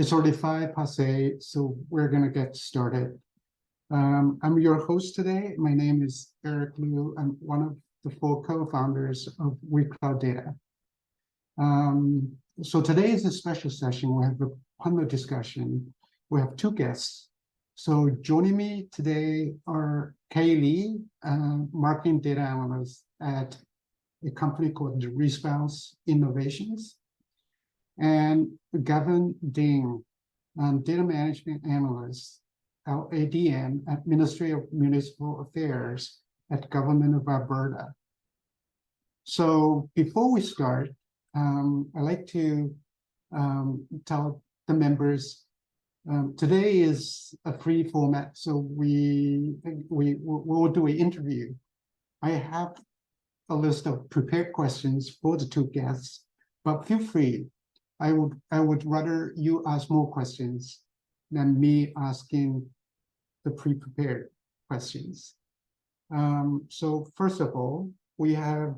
It's already 5 past 8, so we're going to get started. I'm your host today. My name is Eric Liu. I'm one of the 4 co-founders of WeCloudData. So today is a special session. We have a panel discussion. We have 2 guests. So joining me today are Kay Lee, marketing data analyst at a company called Response Innovations, and Gavin Ding, data management analyst, LADM, at Ministry of Municipal Affairs at Government of Alberta. So before we start, I'd like to tell the members today is a free format, so we will do an interview. I have a list of prepared questions for the 2 guests, but feel free. I would rather you ask more questions than me asking the pre-prepared questions. So first of all, we have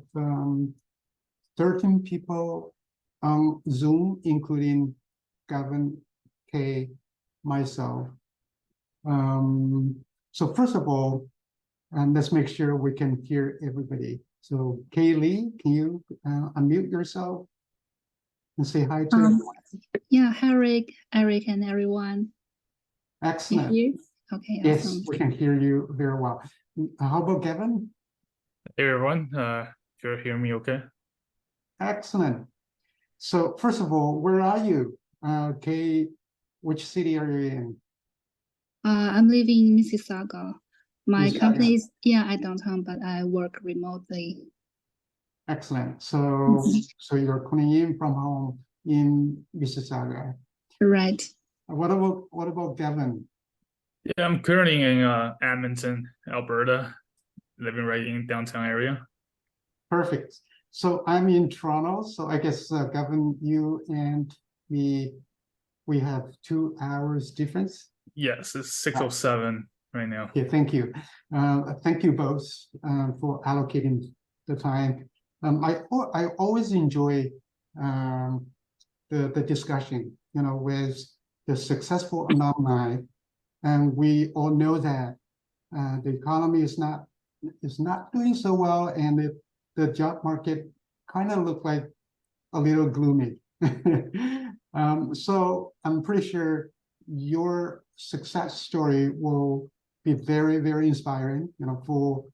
13 people on Zoom, including Gavin, Kay, myself. So first of all, let's make sure we can hear everybody. So Kay Lee, can you unmute yourself and say hi to everyone? Yeah, hi Eric, and everyone. Excellent. Can you hear? Okay, yes, awesome. we can hear you very well. How about Gavin? Hey everyone, you hear me okay? Excellent. So first of all, where are you? Kay, which city are you in? I'm living in Mississauga. My Mississauga. company is at downtown, but I work remotely. Excellent. So you're calling in from home in Mississauga. Right. What about Gavin? Yeah, I'm currently in Edmonton, Alberta, living right in downtown area. Perfect. So I'm in Toronto. So I guess Gavin, you and me, we have 2 hours difference. Yes, it's 6:07 right now. Okay, thank you. Thank you both for allocating the time. I always enjoy the discussion, with the successful alumni, and we all know that the economy is not doing so well, and the job market kind of look like a little gloomy. So I'm pretty sure your success story will be very, very inspiring, for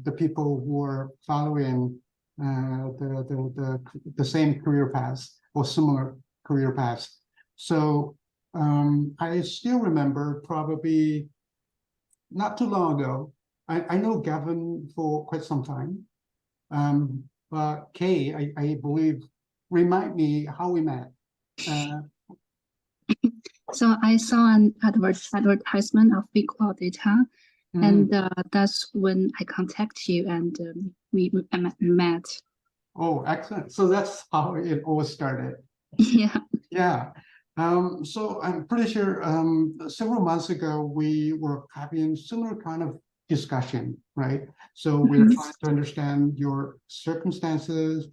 the people who are following the same career paths or similar career paths. So I still remember, probably not too long ago, I know Gavin for quite some time, but Kay, I believe, remind me how we met. So I saw an advertisement of WeCloudData, and that's when I contacted you, and we met. Oh, excellent. So that's how it all started. Yeah. Yeah. So I'm pretty sure several months ago, we were having similar kind of discussion, right? So we're trying to understand your circumstances,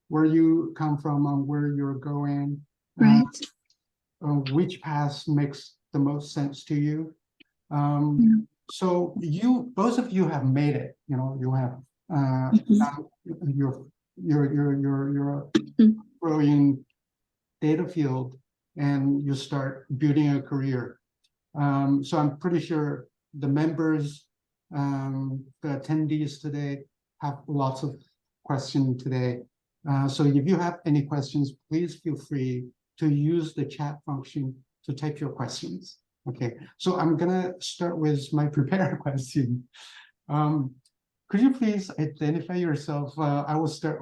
where you come from and where you're going. Right. Which path makes the most sense to you. So both of you have made it, you have your growing data field, and you start building a career. So I'm pretty sure the members, the attendees today, have lots of questions today. So if you have any questions, please feel free to use the chat function to type your questions. Okay, so I'm gonna start with my prepared question. Could you please identify yourself? I will start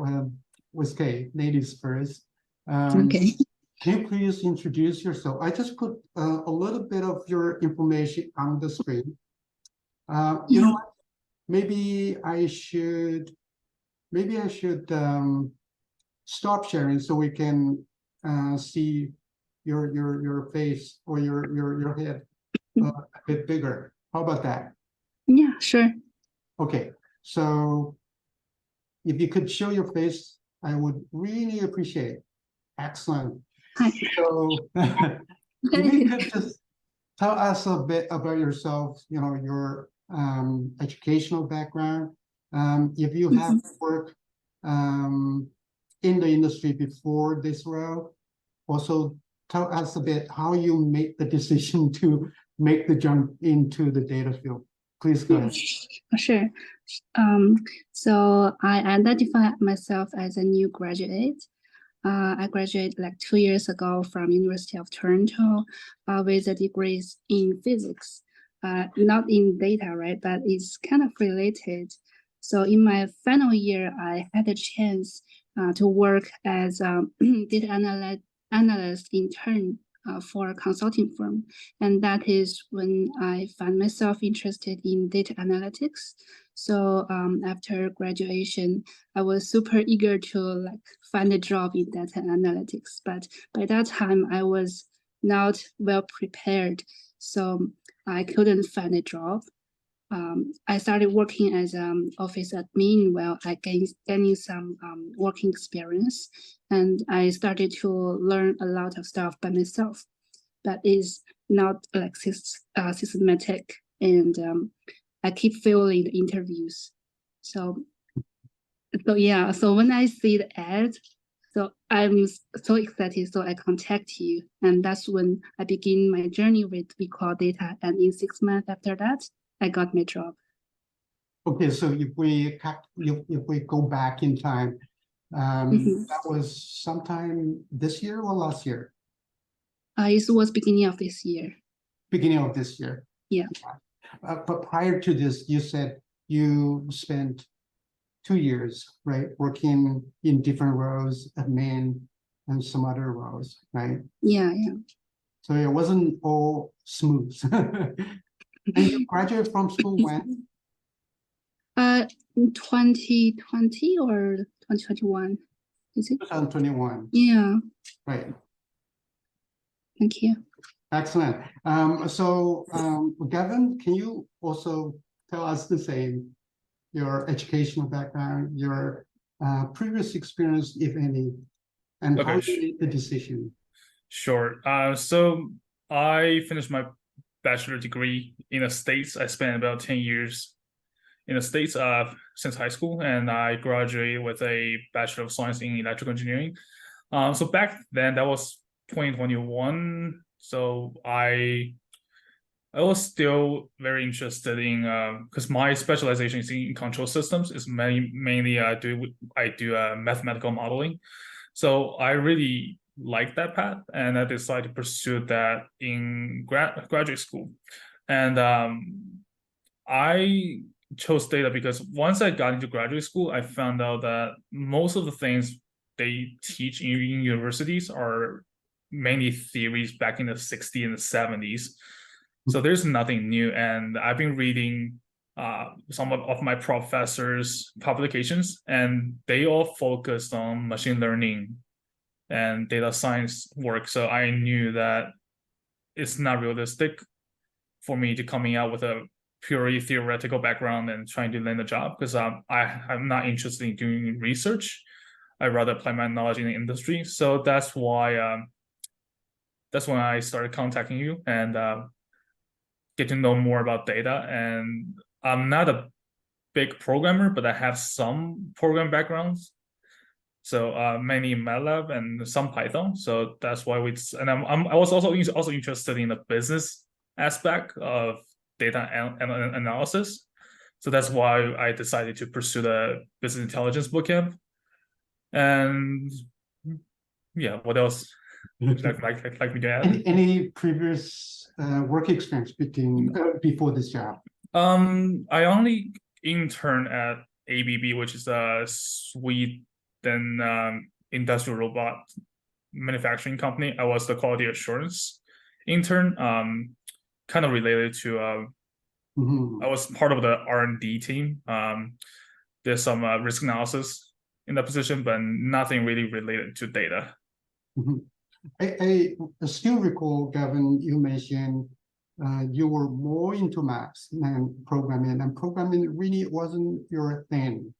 with Kay, ladies first. Okay. Can you please introduce yourself? I just put a little bit of your information on the screen. You know what? Maybe I should stop sharing so we can see your face or your head a bit bigger. How about that? Yeah, sure. Okay, so if you could show your face, I would really appreciate it. Excellent. Hi. So if you could just tell us a bit about yourself, your educational background. If you have worked in the industry before this role, also tell us a bit how you made the decision to make the jump into the data field. Please go ahead. Sure. So I identify myself as a new graduate. I graduated like 2 years ago from University of Toronto with a degree in physics, not in data, right? But it's kind of related. So in my final year, I had a chance to work as a data analyst intern for a consulting firm. And that is when I found myself interested in data analytics. So after graduation, I was super eager to find a job in data analytics. But by that time, I was not well prepared. So I couldn't find a job. I started working as an office admin while I gaining some working experience, and I started to learn a lot of stuff by myself, but it's not like systematic, and I keep failing the interviews. So yeah, so when I see the ad, so I'm so excited, so I contact you, and that's when I begin my journey with WeCloudData, and in 6 months after that, I got my job. Okay, so if we go back in time, that was sometime this year or last year? It was beginning of this year. Beginning of this year. Yeah. But prior to this, you said you spent 2 years, right, working in different roles, admin and some other roles, right? Yeah. So it wasn't all smooth. And you graduated from school when? 2020 or 2021, is it? 2021. Yeah. Right. Thank you. Excellent. So Gavin, can you also tell us the same, your educational background, your previous experience, if any, and how you made the decision? Sure. So I finished my bachelor degree in the States. I spent about 10 years in the States since high school, and I graduated with a Bachelor of Science in Electrical Engineering. So back then, that was 2021. So I was still very interested in because my specialization is in control systems. Is mainly I do mathematical modeling. So I really like that path, and I decided to pursue that in graduate school. And I chose data because once I got into graduate school, I found out that most of the things they teach in universities are mainly theories back in the 60s and the 70s. So there's nothing new. And I've been reading some of my professors' publications, and they all focused on machine learning and data science work. So I knew that it's not realistic for me to coming out with a purely theoretical background and trying to land a job, because I'm not interested in doing research. I'd rather apply my knowledge in the industry. So that's why that's when I started contacting you and get to know more about data. And I'm not a big programmer, but I have some program backgrounds. So mainly MATLAB and some Python. So that's why I was also interested in the business aspect of data analysis. So that's why I decided to pursue the business intelligence bootcamp. And yeah, what else? like me to add? Any previous work experience before this job? I only interned at ABB, which is a Sweden industrial robot manufacturing company. I was the quality assurance intern. Kind of related to I was part of the R&D team. There's some risk analysis in that position, but nothing really related to data. I still recall, Gavin, you mentioned you were more into maths than programming, and programming really wasn't your thing.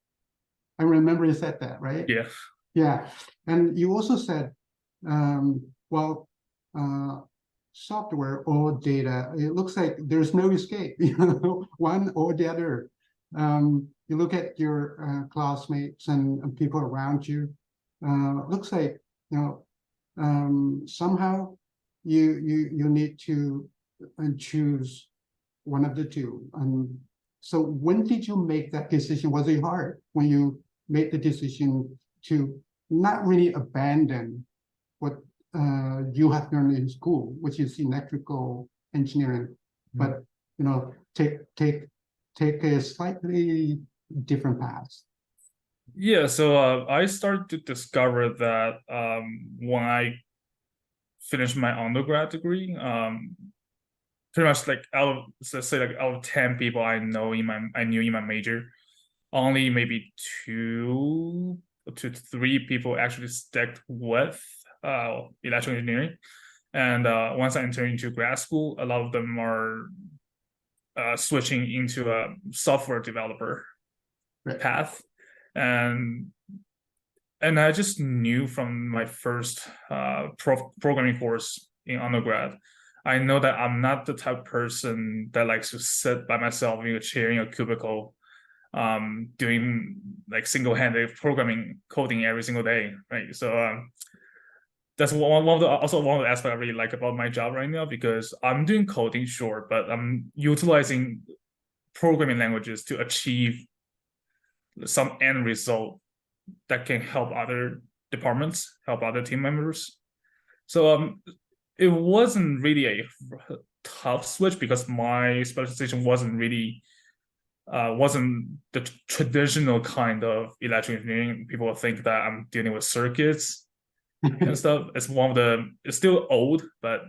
I remember you said that, right? Yeah. Yeah, and you also said well, software or data, it looks like there's no escape, you know, one or the other. You look at your classmates and people around you, looks like, you know, somehow you need to choose one of the two. So when did you make that decision? Was it hard when you made the decision to not really abandon what you have learned in school, which is electrical engineering, but you know, take a slightly different path? Yeah, so I started to discover that when I finished my undergrad degree, pretty much like let's say like out of 10 people I knew in my major, only maybe 2 to 3 people actually stuck with electrical engineering. And once I entered into grad school, a lot of them are switching into a software developer path. And I just knew from my first programming course in undergrad, I know that I'm not the type of person that likes to sit by myself in a chair in a cubicle, doing like single-handed programming coding every single day, right? So that's one of the aspects I really like about my job right now, because I'm doing coding, sure, but I'm utilizing programming languages to achieve some end result that can help other departments, help other team members. So it wasn't really a tough switch, because my specialization wasn't really wasn't the traditional kind of electrical engineering. People think that I'm dealing with circuits and stuff. It's still old, but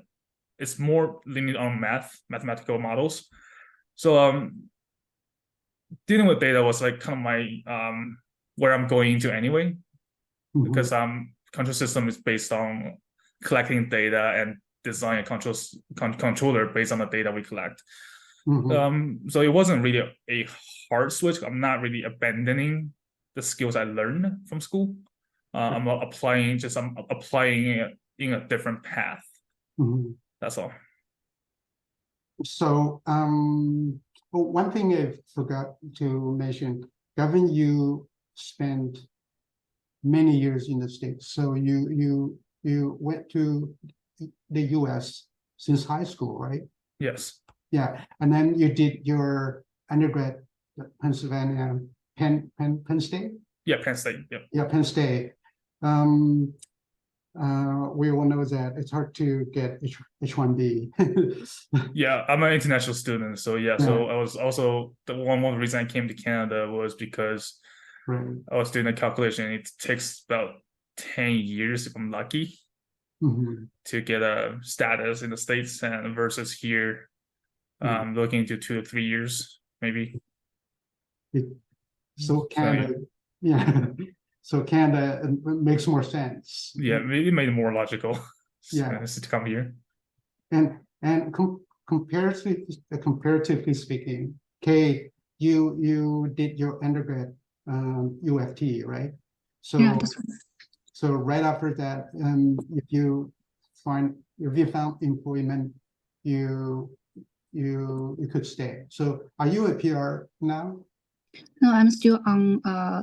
it's more leaning on mathematical models. So dealing with data was like kind of my where I'm going into anyway, because control system is based on collecting data and design a controller based on the data we collect. So it wasn't really a hard switch. I'm not really abandoning the skills I learned from school. I'm applying it in a different path. That's all. So one thing I forgot to mention, Gavin, you spent many years in the States. So you went to the US since high school, right? Yes. Yeah, and then you did your undergrad at Pennsylvania, Penn State? Yeah, Penn State. Yeah. Yeah, Penn State. We all know that it's hard to get H1B. Yeah, I'm an international student, so yeah. So I was also one of the reasons I came to Canada was because I was doing a calculation. It takes about 10 years, if I'm lucky, to get a status in the States, and versus here, looking into 2 to 3 years, maybe. So Canada, yeah. So Canada makes more sense. Yeah, it made it more logical. Yeah, to come here. And comparatively speaking, Kay, you did your undergrad UFT, right? So Yeah, that's right. So right after that, if you found employment, you could stay. So are you a PR now? No, I'm still on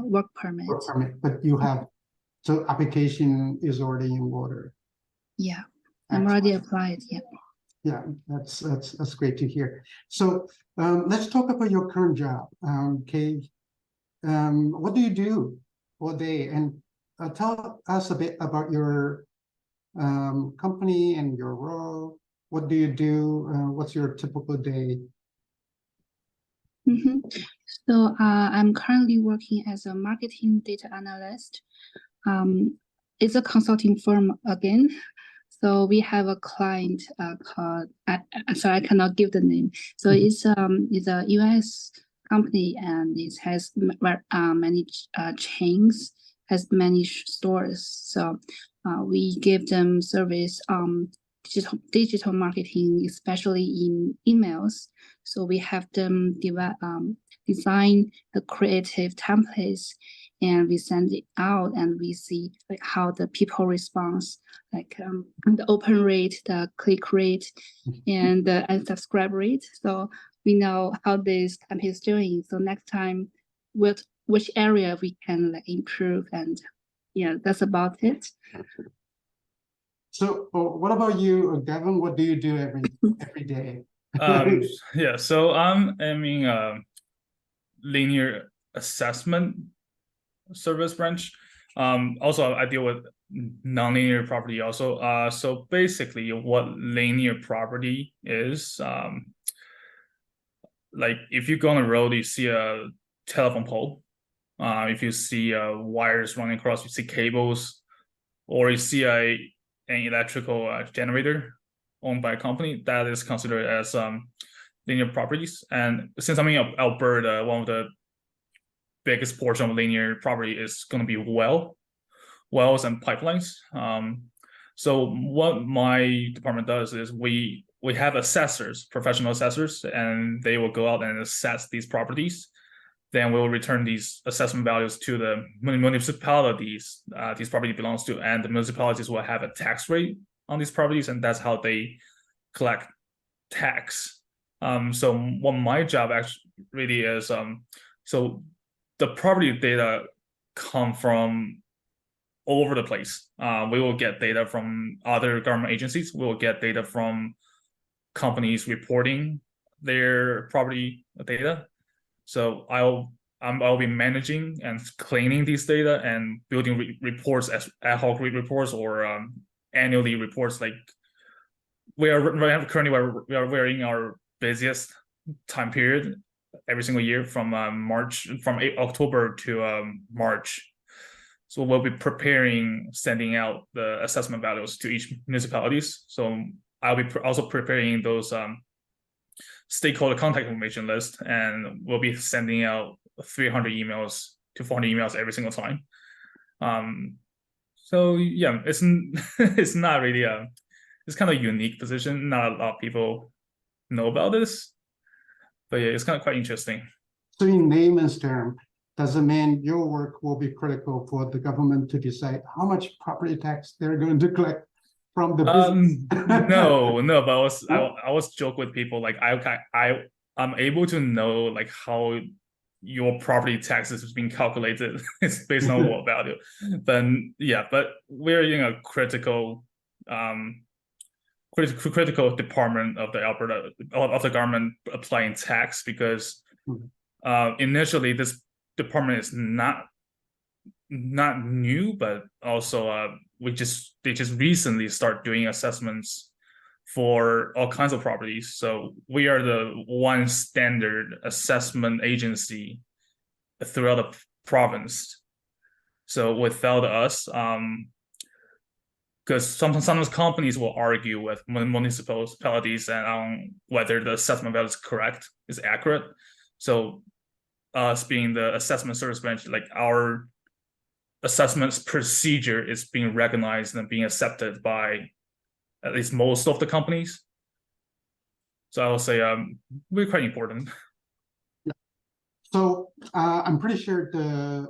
work permit. Work permit, but you have, so application is already in order. Yeah, I'm already applied. Yeah. Yeah, that's great to hear. So let's talk about your current job. Kay, what do you do all day? And tell us a bit about your company and your role. What do you do? What's your typical day? So I'm currently working as a marketing data analyst. It's a consulting firm again. So we have a client called, sorry, I cannot give the name. So it's a US company, and it has many chains, has many stores. So we give them service digital marketing, especially in emails. So we have them design the creative templates and we send it out, and we see like how the people response, like the open rate, the click rate, and the unsubscribe rate. So we know how this campaign is doing. So next time, which area we can like improve, and yeah, that's about it. So what about you, Gavin? What do you do every day? Yeah, so I'm aiming linear assessment service branch. Also I deal with nonlinear property also. So basically what linear property is, like if you go on the road, you see a telephone pole. If you see wires running across, you see cables, or you see an electrical generator owned by a company, that is considered as linear properties. And since I'm in Alberta, one of the biggest portion of linear property is going to be wells and pipelines. So what my department does is we have assessors, professional assessors, and they will go out and assess these properties. Then we'll return these assessment values to the municipalities these property belongs to, and the municipalities will have a tax rate on these properties, and that's how they collect tax. So what my job actually really is, so the property data come from all over the place. We will get data from other government agencies. We will get data from companies reporting their property data. So I'll be managing and cleaning these data and building reports as ad hoc reports or annually reports. Like we are in our busiest time period every single year from October to March. So we'll be sending out the assessment values to each municipalities. So I'll be also preparing those stakeholder contact information list, and we'll be sending out 300 emails to 400 emails every single time. So yeah, it's not really it's kind of a unique position. Not a lot of people know about this, but yeah, it's kind of quite interesting. So in layman's term, does it mean your work will be critical for the government to decide how much property tax they're going to collect from the business? No, but I was joke with people like I'm able to know like how your property taxes is being calculated. It's based on what value. But yeah, but we're in a critical department of the Alberta of the government applying tax, because initially this department is not new, but also they just recently start doing assessments for all kinds of properties. So we are the one standard assessment agency throughout the province. So without us, because sometimes companies will argue with municipalities and whether the assessment value is correct, is accurate. So us being the assessment service branch, like our assessments procedure is being recognized and being accepted by at least most of the companies. So I will say we're quite important. So I'm pretty sure the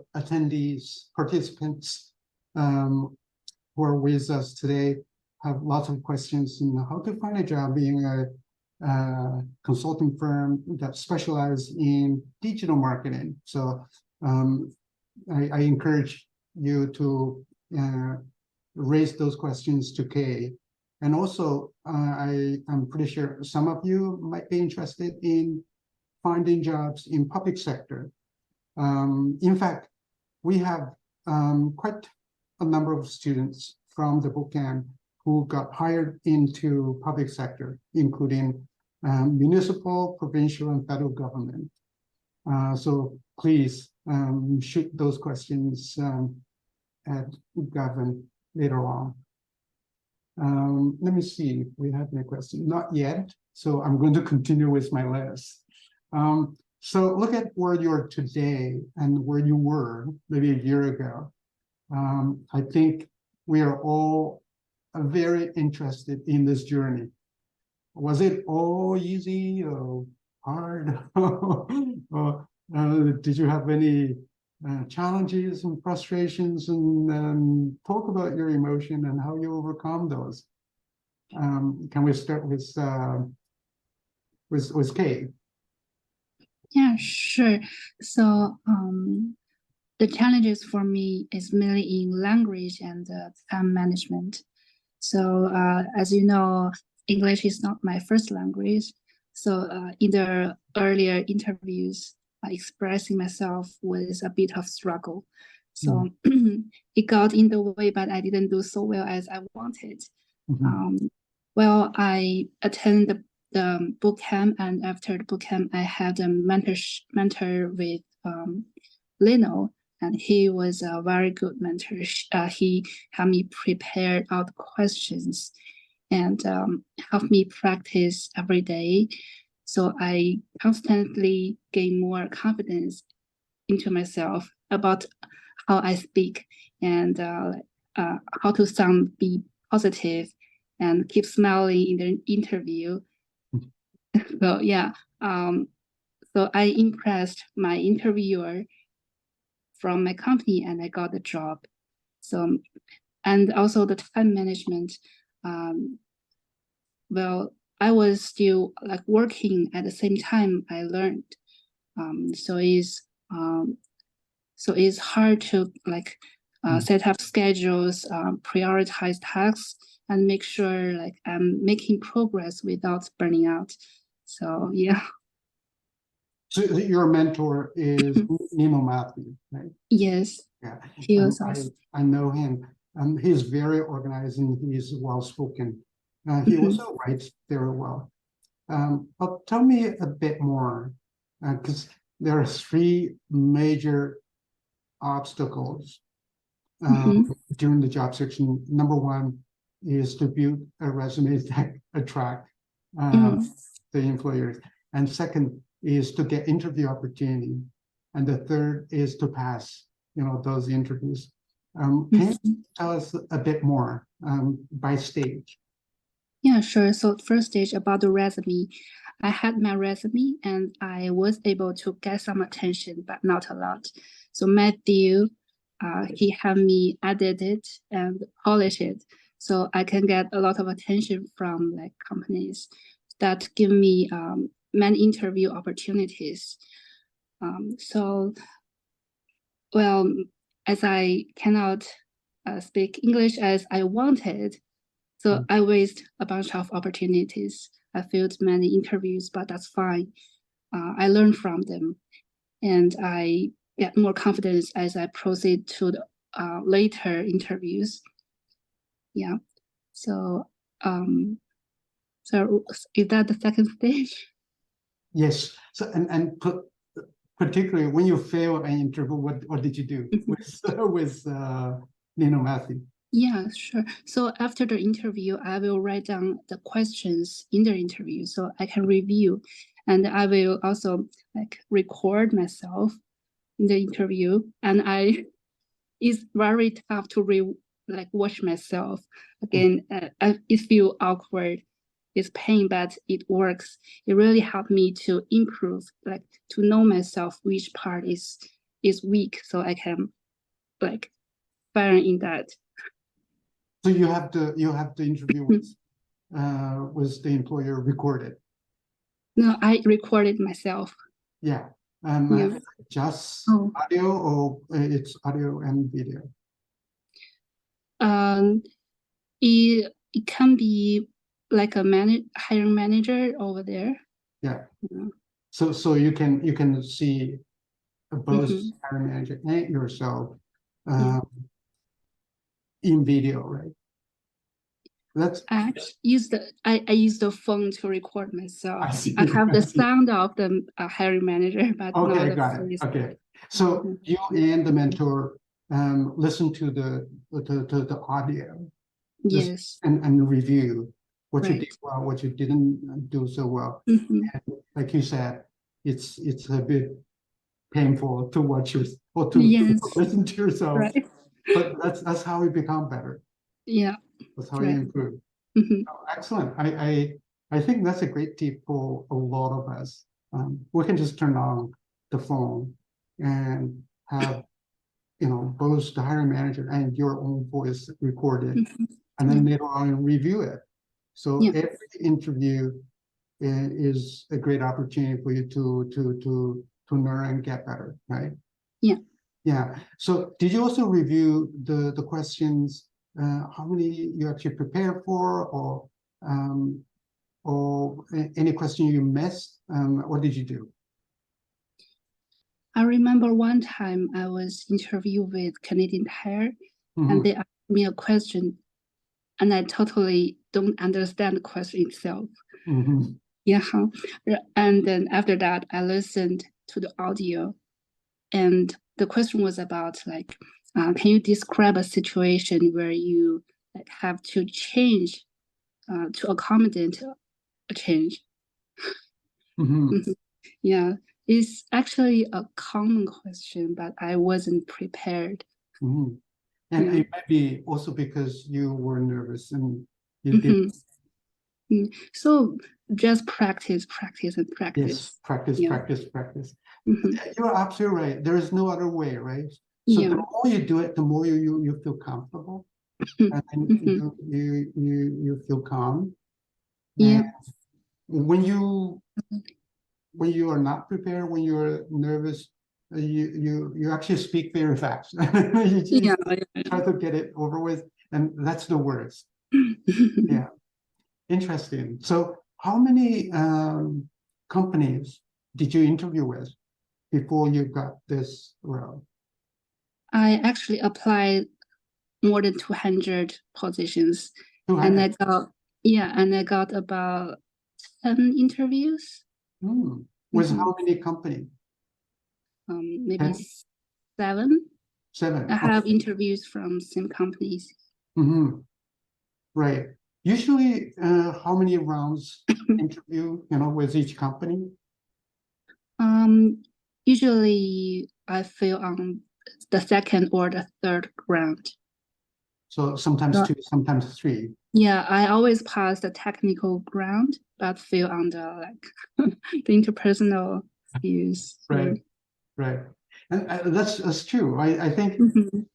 participants who are with us today have lots of questions on how to find a job being a consulting firm that specializes in digital marketing. So I encourage you to raise those questions to Kay. And also, I'm pretty sure some of you might be interested in finding jobs in public sector. In fact, we have quite a number of students from the bootcamp who got hired into public sector, including municipal, provincial, and federal government. So please shoot those questions at Gavin later on. Let me see if we have any questions. Not yet. So I'm going to continue with my list. So look at where you are today and where you were maybe a year ago. I think we are all very interested in this journey. Was it all easy or hard? Did you have any challenges and frustrations, and talk about your emotion and how you overcome those. Can we start with Kay? Yeah, sure. So the challenges for me is mainly in language and time management. So as you know, English is not my first language. So in the earlier interviews, expressing myself was a bit of struggle. So it got in the way, but I didn't do so well as I wanted. Well, I attended the boot camp, and after the boot camp, I had a mentor with Leno, and he was a very good mentor. He helped me prepare all the questions and helped me practice every day. So I constantly gain more confidence into myself about how I speak and how to be positive and keep smiling in the interview. So yeah, so I impressed my interviewer from my company and I got the job. So, and also the time management, well, I was still like working at the same time I learned. So it's hard to like set up schedules, prioritize tasks, and make sure like I'm making progress without burning out. So yeah. So your mentor is Nemo Matthew, right? Yes. Yeah. He was awesome. I know him. He's very organized and he's well spoken. He also writes very well. But tell me a bit more, because there are three major obstacles during the job search. Number one is to build a resume that attract the employers, and second is to get interview opportunity, and the third is to pass, those interviews. Can you tell us a bit more by stage? Yeah, sure. So first stage about the resume, I had my resume and I was able to get some attention, but not a lot. So Matthew, he had me edit it and polish it, so I can get a lot of attention from like companies that give me many interview opportunities. So, well, as I cannot speak English as I wanted, so I waste a bunch of opportunities. I failed many interviews, but that's fine. I learned from them, and I get more confidence as I proceed to the later interviews. Yeah. So, so is that the second stage? Yes. So and particularly when you fail an interview, what did you do with Matthew? Yeah, sure. So after the interview, I will write down the questions in the interview so I can review, and I will also like record myself in the interview. And it's very tough to watch myself again. It feels awkward. It's pain, but it works. It really helped me to improve, like to know myself which part is weak, so I can like fire in that. So you have the interview with the employer recorded? No, I recorded myself. Yeah. Yeah. Just audio, or it's audio and video? It can be like a hiring manager over there. Yeah. So you can see both hiring manager and yourself in video, right? I use the phone to record myself. I see. I have the sound of the hiring manager, but okay, not got it. Okay, so you and the mentor listen to the audio, yes, and review what you right. did well, what you didn't do so well. And like you said, it's a bit painful to watch or to listen to yourself, right. But that's how we become better. Yeah, that's how you improve. Excellent. I think that's a great tip for a lot of us. We can just turn on the phone and have both the hiring manager and your own voice recorded, Mhm. and then later on review it. So Yeah. every interview is a great opportunity for you to learn and get better, right? Yeah. Yeah. So did you also review the questions? How many you actually prepared for, or any question you missed? What did you do? I remember one time I was interviewed with Canadian Tire, and Mhm. they asked me a question, and I totally don't understand the question itself. Mhm. Yeah. And then after that, I listened to the audio, and the question was about like, can you describe a situation where you like have to change to accommodate a change? Mhm. Mhm. Yeah, it's actually a common question, but I wasn't prepared. Mhm. And Yeah. it might be also because you were nervous and you did. Mhm. So just practice, practice, and Yes, practice. practice, Yeah. practice, practice. Mhm. You're absolutely right. There is no other way, right? So Yeah. the more you do it, the more you feel comfortable, and Mhm. you feel calm. And Yeah. when you are not prepared, when you're nervous, you actually speak very fast. You Yeah. just try to get it over with, and that's the worst. Yeah, interesting. So, how many companies did you interview with before you got this role? I actually applied more than 200 positions, and 200. I got about 10 interviews. With Mhm. how many companies? Maybe 10? 7. 7. I Okay. have interviews from same companies. Right. Usually, how many rounds interview, with each company? Usually I feel on the second or the third round. So sometimes Uh, 2, sometimes 3. Yeah, I always pass the technical round, but fail on the like the interpersonal skills. Right, right. And that's true. I think Mhm.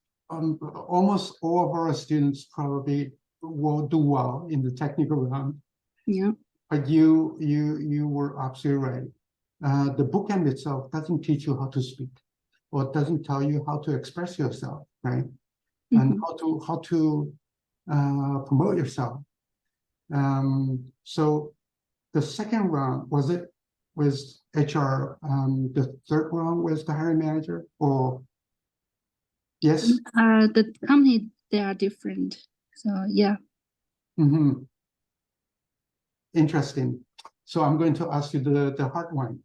almost all of our students probably will do well in the technical round, Yeah. but you were absolutely right. The bookend itself doesn't teach you how to speak, or it doesn't tell you how to express yourself, right? And Mhm. how to promote yourself. So the second round, was it with HR? The third round was the hiring manager, or yes? The company, they are different. So yeah. Mm-hmm. Interesting. So I'm going to ask you the hard one.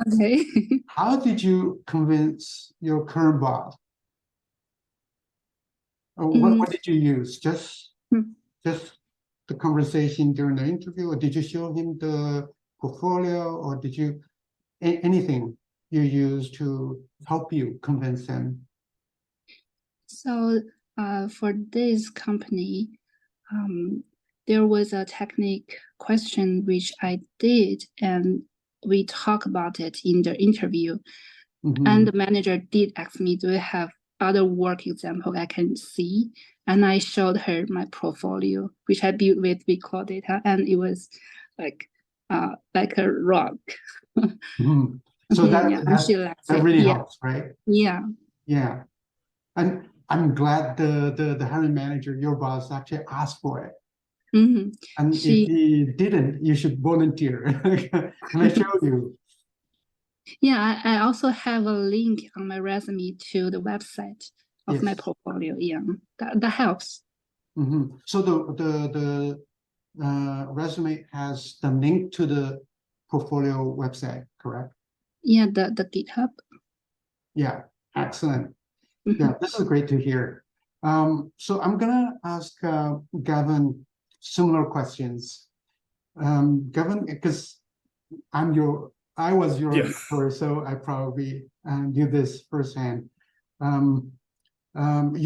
Okay. How did you convince your current boss? Or what did you use? Just the conversation during the interview, or did you show him the portfolio, or did you anything you use to help you convince him? So for this company, there was a technique question which I did, and we talked about it in the interview. And the manager did ask me, do you have other work example I can see? And I showed her my portfolio, which I built with WeCloudData, and it was like a rock. So that Yeah, and she that liked that it. really Yeah, helps, right? yeah. Yeah. And I'm glad the hiring manager, your boss, actually asked for it. Mhm. And if She, he didn't, you should volunteer. Can I show you? yeah, I also have a link on my resume to the website of my Yes. portfolio. Yeah, that helps. So the resume has the link to the portfolio website, correct? Yeah, the GitHub. Yeah, excellent. Mhm. Yeah, this is great to hear. So I'm gonna ask Gavin similar questions. Gavin, because I was your Yeah. mentor, so I probably knew this firsthand. Um,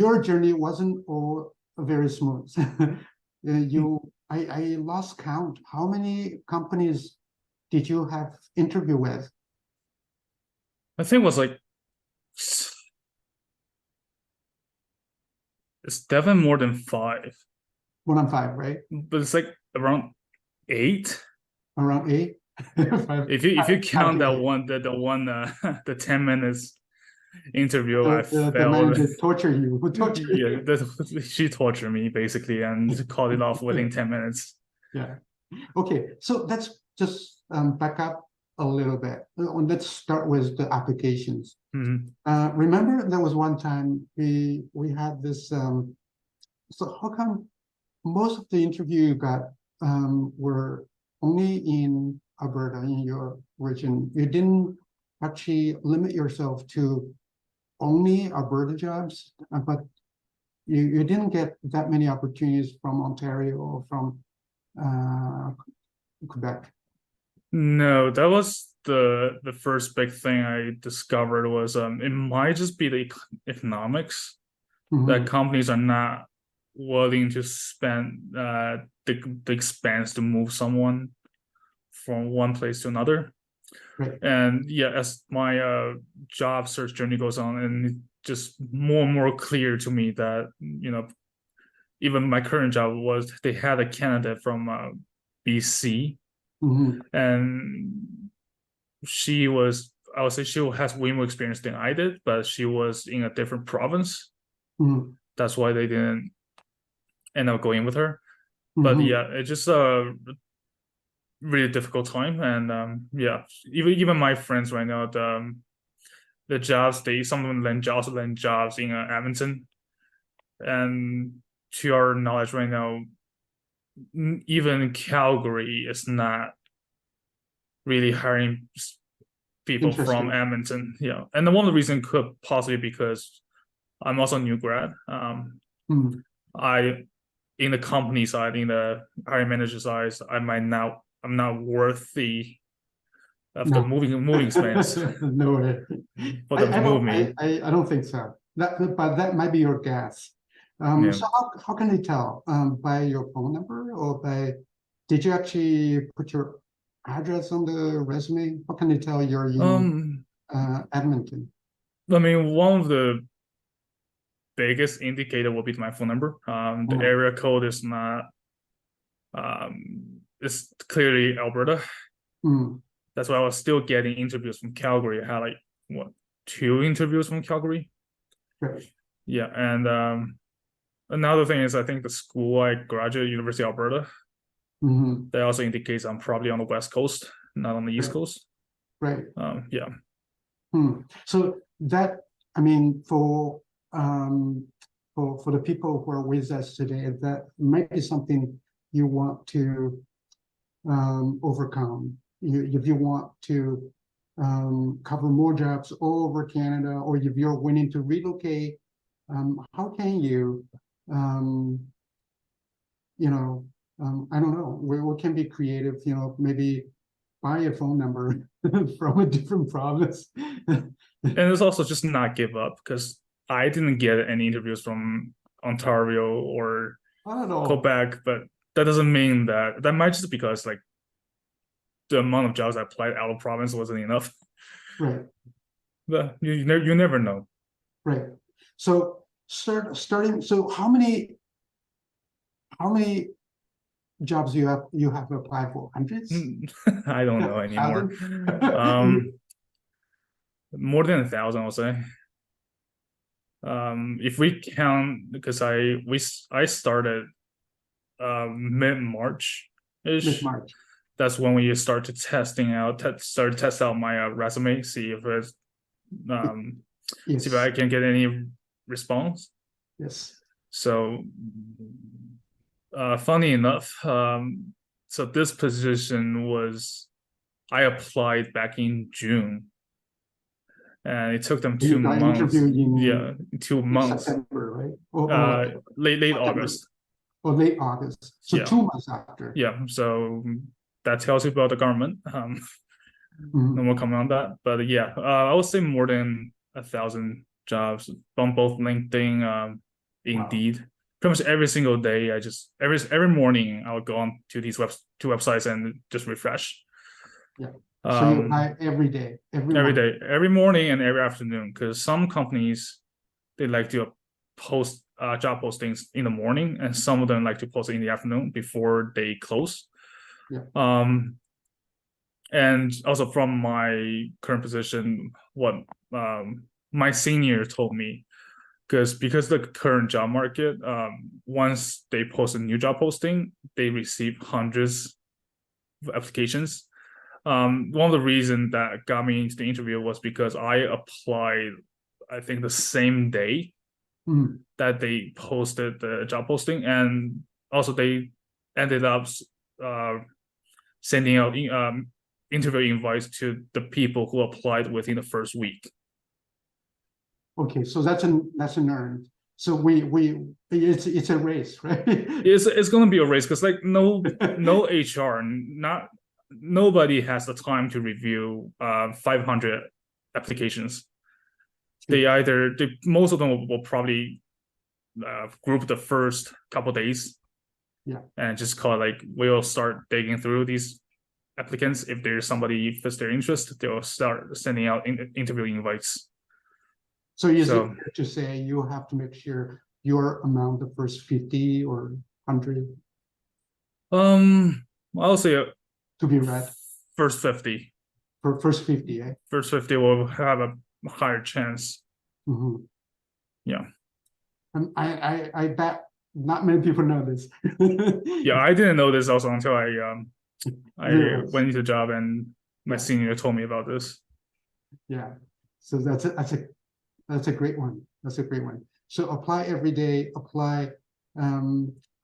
your journey wasn't all very smooth. I lost count. How many companies did you have interview with? I think it was like It's definitely more than 5, More than 5, right? but it's like around 8. Around 8. If you count that one, the 10 minutes interview, I the failed. manager torture you. Torture you. Yeah, she tortured me basically and called it off within 10 minutes. Yeah. Okay, so let's just back up a little bit. Let's start with the applications. Remember, there was one time we had this. So how come most of the interview you got were only in Alberta, in your region? You didn't actually limit yourself to only Alberta jobs, but you didn't get that many opportunities from Ontario or from Quebec. No, that was the first big thing I discovered was it might just be the economics that companies are not willing to spend the expense to move someone from one place to another. Right. And yeah, as my job search journey goes on, and it just more and more clear to me that even my current job was they had a candidate from BC, and she was, I would say she has way more experience than I did, but she was in a different province. That's why they didn't end up going with her. But yeah, it's just a really difficult time. And yeah, even my friends right now, the jobs, some of them land jobs in Edmonton. And to our knowledge right now, even Calgary is not really hiring people from Edmonton. Yeah, and one of the reasons could possibly because I'm also a new grad. I, in the company side, in the hiring manager side, I'm not worthy of the moving expense. No way. For them to move me. I don't think so. But that might be your guess. So how can they tell? By your phone number, or did you actually put your address on the resume? How can they tell you're in Edmonton? I mean, one of the biggest indicator will be my phone number. The area code is not it's clearly Alberta. That's why I was still getting interviews from Calgary. I had like 2 interviews from Calgary. Right. Yeah, and another thing is I think the school I graduated, University of Alberta, that also indicates I'm probably on the West Coast, not on the East Coast. Right. Yeah. So that, I mean, for the people who are with us today, that might be something you want to overcome. If you want to cover more jobs all over Canada, or if you're willing to relocate, how can you, I don't know, we can be creative, maybe buy a phone number from a different province. And it's also just not give up, because I didn't get any interviews from Ontario or Quebec, but that doesn't mean that might just because like the amount of jobs I applied out of province wasn't enough. Right. But you never know. Right. So starting. So how many jobs you have applied for? Hundreds? I don't know anymore. More than 1,000, I'll say. If we count, because I started mid-March ish. Mid-March. That's when we start to test out my resume, see if it's see if I can get any response. Yes. So funny enough, so this position I applied back in June, and it took them 2 months. Yeah, 2 months. September, right? Late August. Or late August. So yeah. 2 months after. Yeah. So that tells you about the government. No more comment on that. But yeah, I would say more than 1,000 jobs on both LinkedIn, Indeed. Wow. Pretty much every single day, every morning I would go on to these 2 websites and just refresh. Yeah. So you apply every day, every morning and every afternoon, because some companies they like to post job postings in the morning, and some of them like to post it in the afternoon before they close. Yeah. And also from my current position, what my senior told me, because the current job market, once they post a new job posting, they receive hundreds of applications. One of the reasons that got me into the interview was because I applied, I think, the same day that they posted the job posting, and also they ended up sending out interview invites to the people who applied within the first week. Okay, so that's an earned. So it's a race, right? It's going to be a race, because like no HR, nobody has the time to review 500 applications. Most of them will probably group the first couple days, and just call it like, we'll start digging through these applicants. If there's somebody fits their interest, they'll start sending out interview invites. So is it fair to say you have to make sure you're among the first 50 or 100? I'll say to be read. First 50. For first 50, eh? First 50 will have a higher chance. Yeah. And I bet not many people know this. Yeah, I didn't know this also until I went into the job and my senior told me about this. Yeah. So that's a great one. That's a great one. So apply every day, apply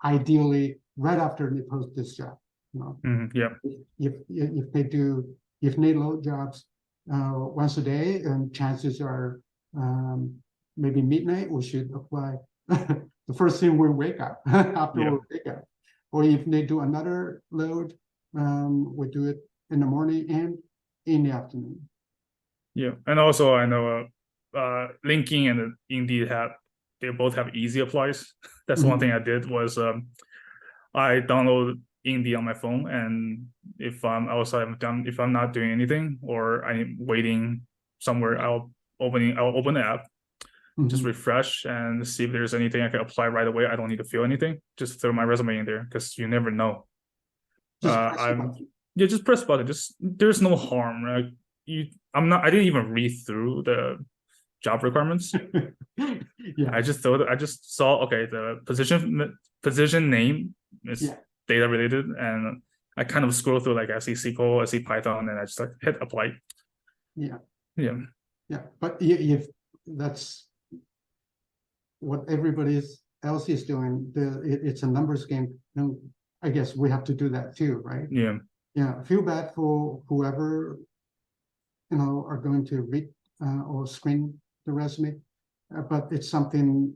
ideally right after they post this job. You know? Yeah. If they load jobs once a day, and chances are maybe midnight, we should apply the first thing we wake up after we wake up. Or if they do another load, we do it in the morning and in the afternoon. Yeah. And also I know LinkedIn and Indeed they both have easy applies. That's one thing I did was I downloaded Indeed on my phone, and if I'm not doing anything or I'm waiting somewhere, I'll open the app, just refresh and see if there's anything I can apply right away. I don't need to fill anything. Just throw my resume in there, because you never know. Just press button. There's no harm. Right? I didn't even read through the job requirements. I just saw, okay, the position name is data related, and I kind of scroll through, like I see SQL, I see Python, and I just like hit apply. Yeah. But if that's what everybody else is doing, it's a numbers game. And I guess we have to do that too, right? Yeah. Feel bad for whoever are going to read or screen the resume, but it's something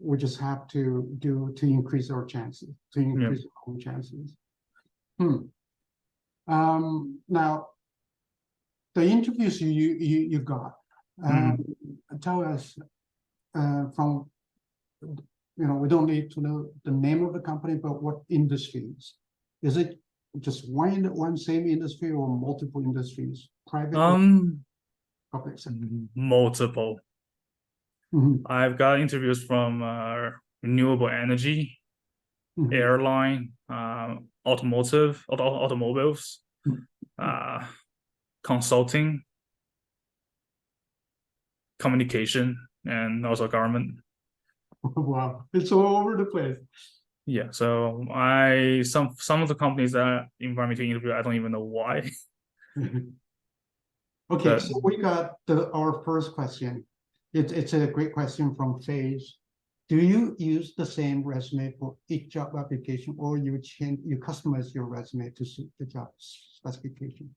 we just have to do to increase our chances, to increase our own chances. Now, the interviews you got, tell us from, we don't need to know the name of the company, but what industries? Is it just one same industry or multiple industries? Private, public sector? Multiple. I've got interviews from renewable energy, airline, automobiles, consulting, communication, and also government. Wow, it's all over the place. Yeah, so some of the companies that invite me to interview, I don't even know why. Okay, so we got our first question. It's a great question from FaZe. Do you use the same resume for each job application, or you customize your resume to suit the job specification?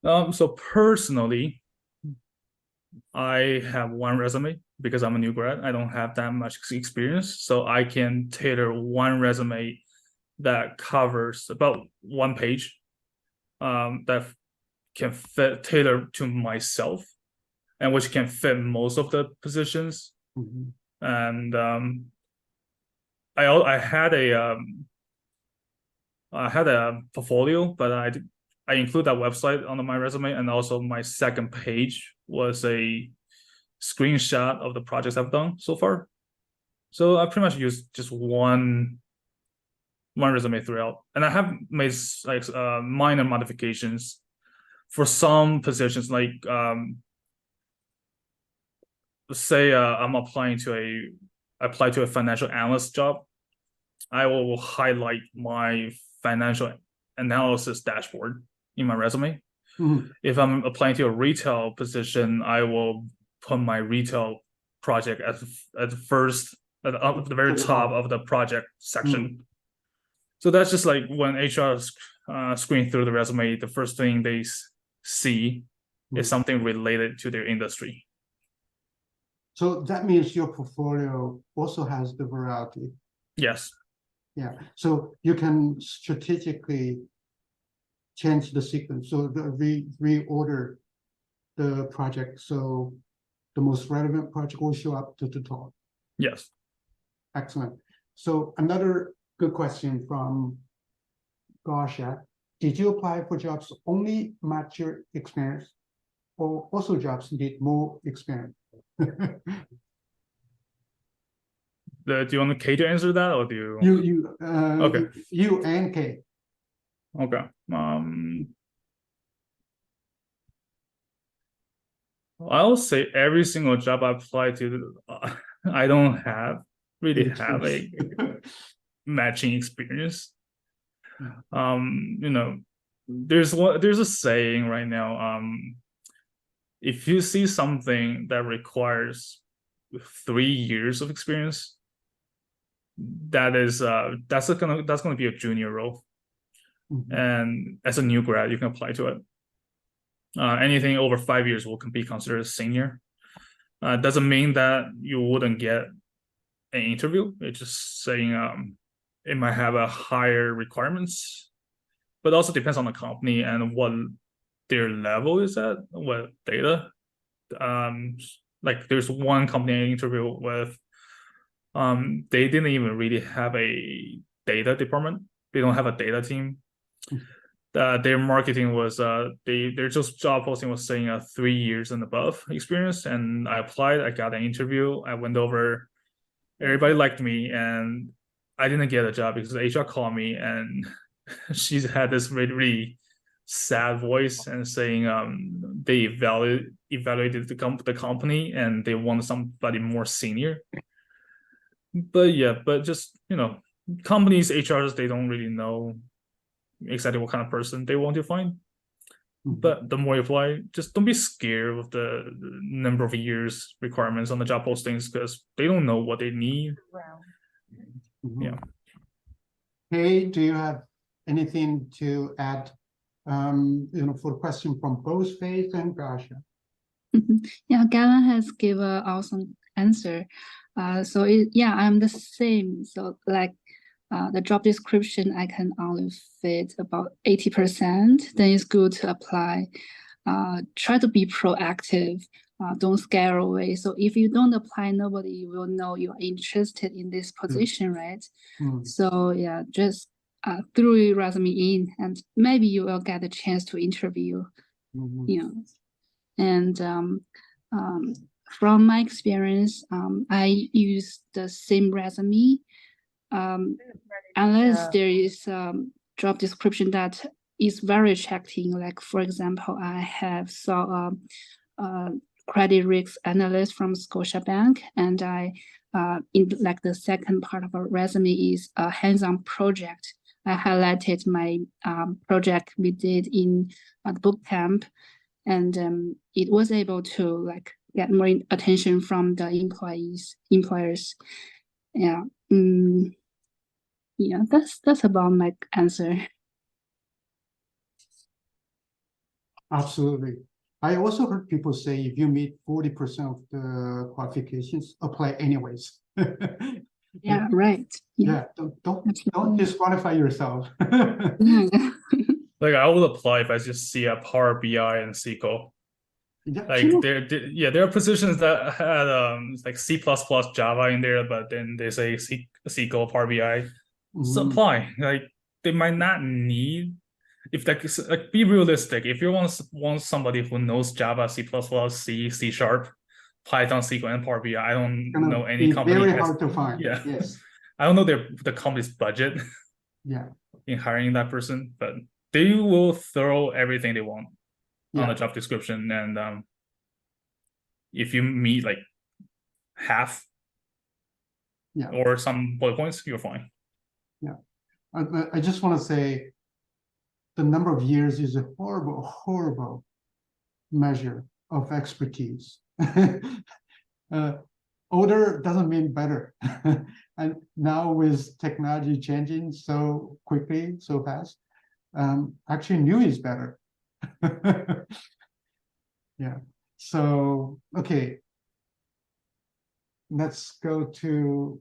So personally, I have one resume because I'm a new grad. I don't have that much experience, so I can tailor one resume that covers about one page, that can tailor to myself, and which can fit most of the positions. And I had a portfolio, but I include that website on my resume, and also my second page was a screenshot of the projects I've done so far. So I pretty much use just one resume throughout, and I have made like minor modifications for some positions. Like say I'm apply to a financial analyst job, I will highlight my financial analysis dashboard in my resume. Mhm. If I'm applying to a retail position, I will put my retail project at the first at the very top of the project section. So that's just like when HR screen through the resume, the first thing they see is something related to their industry. So that means your portfolio also has the variety. Yes. Yeah. So you can strategically change the sequence, so reorder the project, so the most relevant project will show up to the top. Yes. Excellent. So another good question from Gosha. Did you apply for jobs only match your experience, or also jobs need more experience? Do you want K to answer that, or do you? Okay. You and K. Okay. I'll say every single job I apply to, I don't really have a matching experience. There's a saying right now. If you see something that requires 3 years of experience, that's gonna be a junior role. And as a new grad, you can apply to it. Anything over 5 years will be considered a senior. Doesn't mean that you wouldn't get an interview. It's just saying it might have a higher requirements, but also depends on the company and what their level is at, what data. Like there's one company I interviewed with, they didn't even really have a data department. They don't have a data team. Their marketing was their just job posting was saying 3 years and above experience, and I applied. I got an interview. I went over. Everybody liked me, and I didn't get a job because the HR called me, and she had this really, really sad voice and saying they evaluated the company and they want somebody more senior. But just companies HRs, they don't really know exactly what kind of person they want to find. But the more you apply, just don't be scared of the number of years requirements on the job postings, because they don't know what they need. Yeah. Hey, do you have anything to add? For the question from both Faith and Gasha. Yeah, Gavin has given an awesome answer. I'm the same. So like the job description, I can only fit about 80%. Then it's good to apply. Try to be proactive. Don't scare away. So if you don't apply, nobody will know you're interested in this position, right? So yeah, just throw your resume in, and maybe you will get a chance to interview. And from my experience, I use the same resume unless there is job description that is very attracting. Like for example, I have saw a credit risk analyst from Scotiabank, and I in like the second part of our resume is a hands-on project. I highlighted my project we did in the boot camp, and it was able to like get more attention from the employers. Yeah. Yeah, that's about my answer. Absolutely. I also heard people say if you meet 40% of the qualifications, apply anyways. Yeah, right. Yeah, don't disqualify yourself. Like I would apply if I just see a Power BI and SQL. Like there are positions that had like C++, Java in there, but then they say SQL, Power BI. So apply. Like they might not need. If that be realistic. If you want somebody who knows Java, C++, C#, Python SQL and Power BI. I don't Gonna know any be company very has, hard to find. yeah. Yes. I don't know the company's budget Yeah. in hiring that person, but they will throw everything they want on Yeah. the job description, and if you meet like half Yeah. or some bullet points, you're fine. Yeah. I just want to say the number of years is a horrible, horrible measure of expertise. Older doesn't mean better. And now with technology changing so quickly, so fast, actually new is better. Yeah. So, okay. Let's go to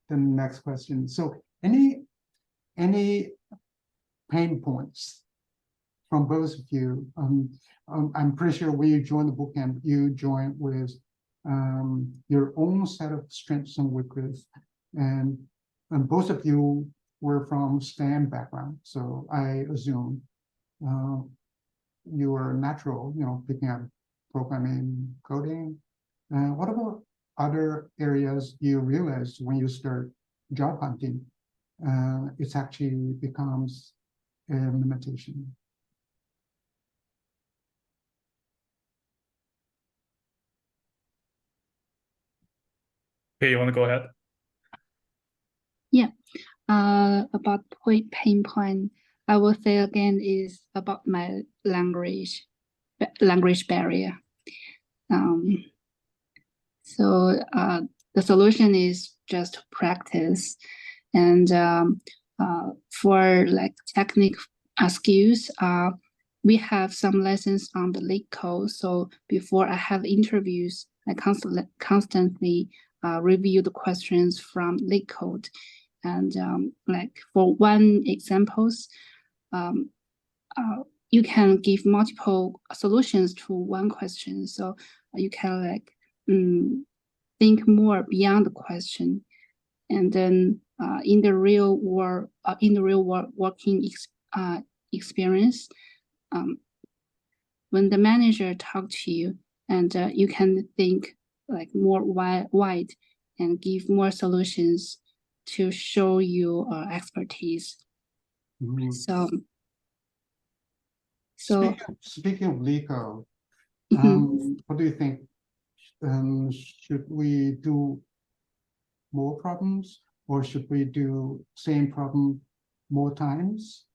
the next question. So any pain points from both of you? I'm pretty sure when you joined the bootcamp, you joined with your own set of strengths and weaknesses, and both of you were from STEM background, so I assume you are natural, picking up programming, coding. What about other areas you realized when you start job hunting? It actually becomes a limitation. Okay, you want to go ahead? Yeah. About pain point, I will say again is about my language barrier. So the solution is just practice, and for like technical skills, we have some lessons on the LeetCode. So before I have interviews, I constantly review the questions from LeetCode. And like for one examples, you can give multiple solutions to one question. So you can like think more beyond the question. And then in the real world working experience, when the manager talks to you, and you can think like more wide and give more solutions to show your expertise. Mm-hmm. So speaking of LeetCode, what do you think? Should we do more problems, or should we do same problem more times,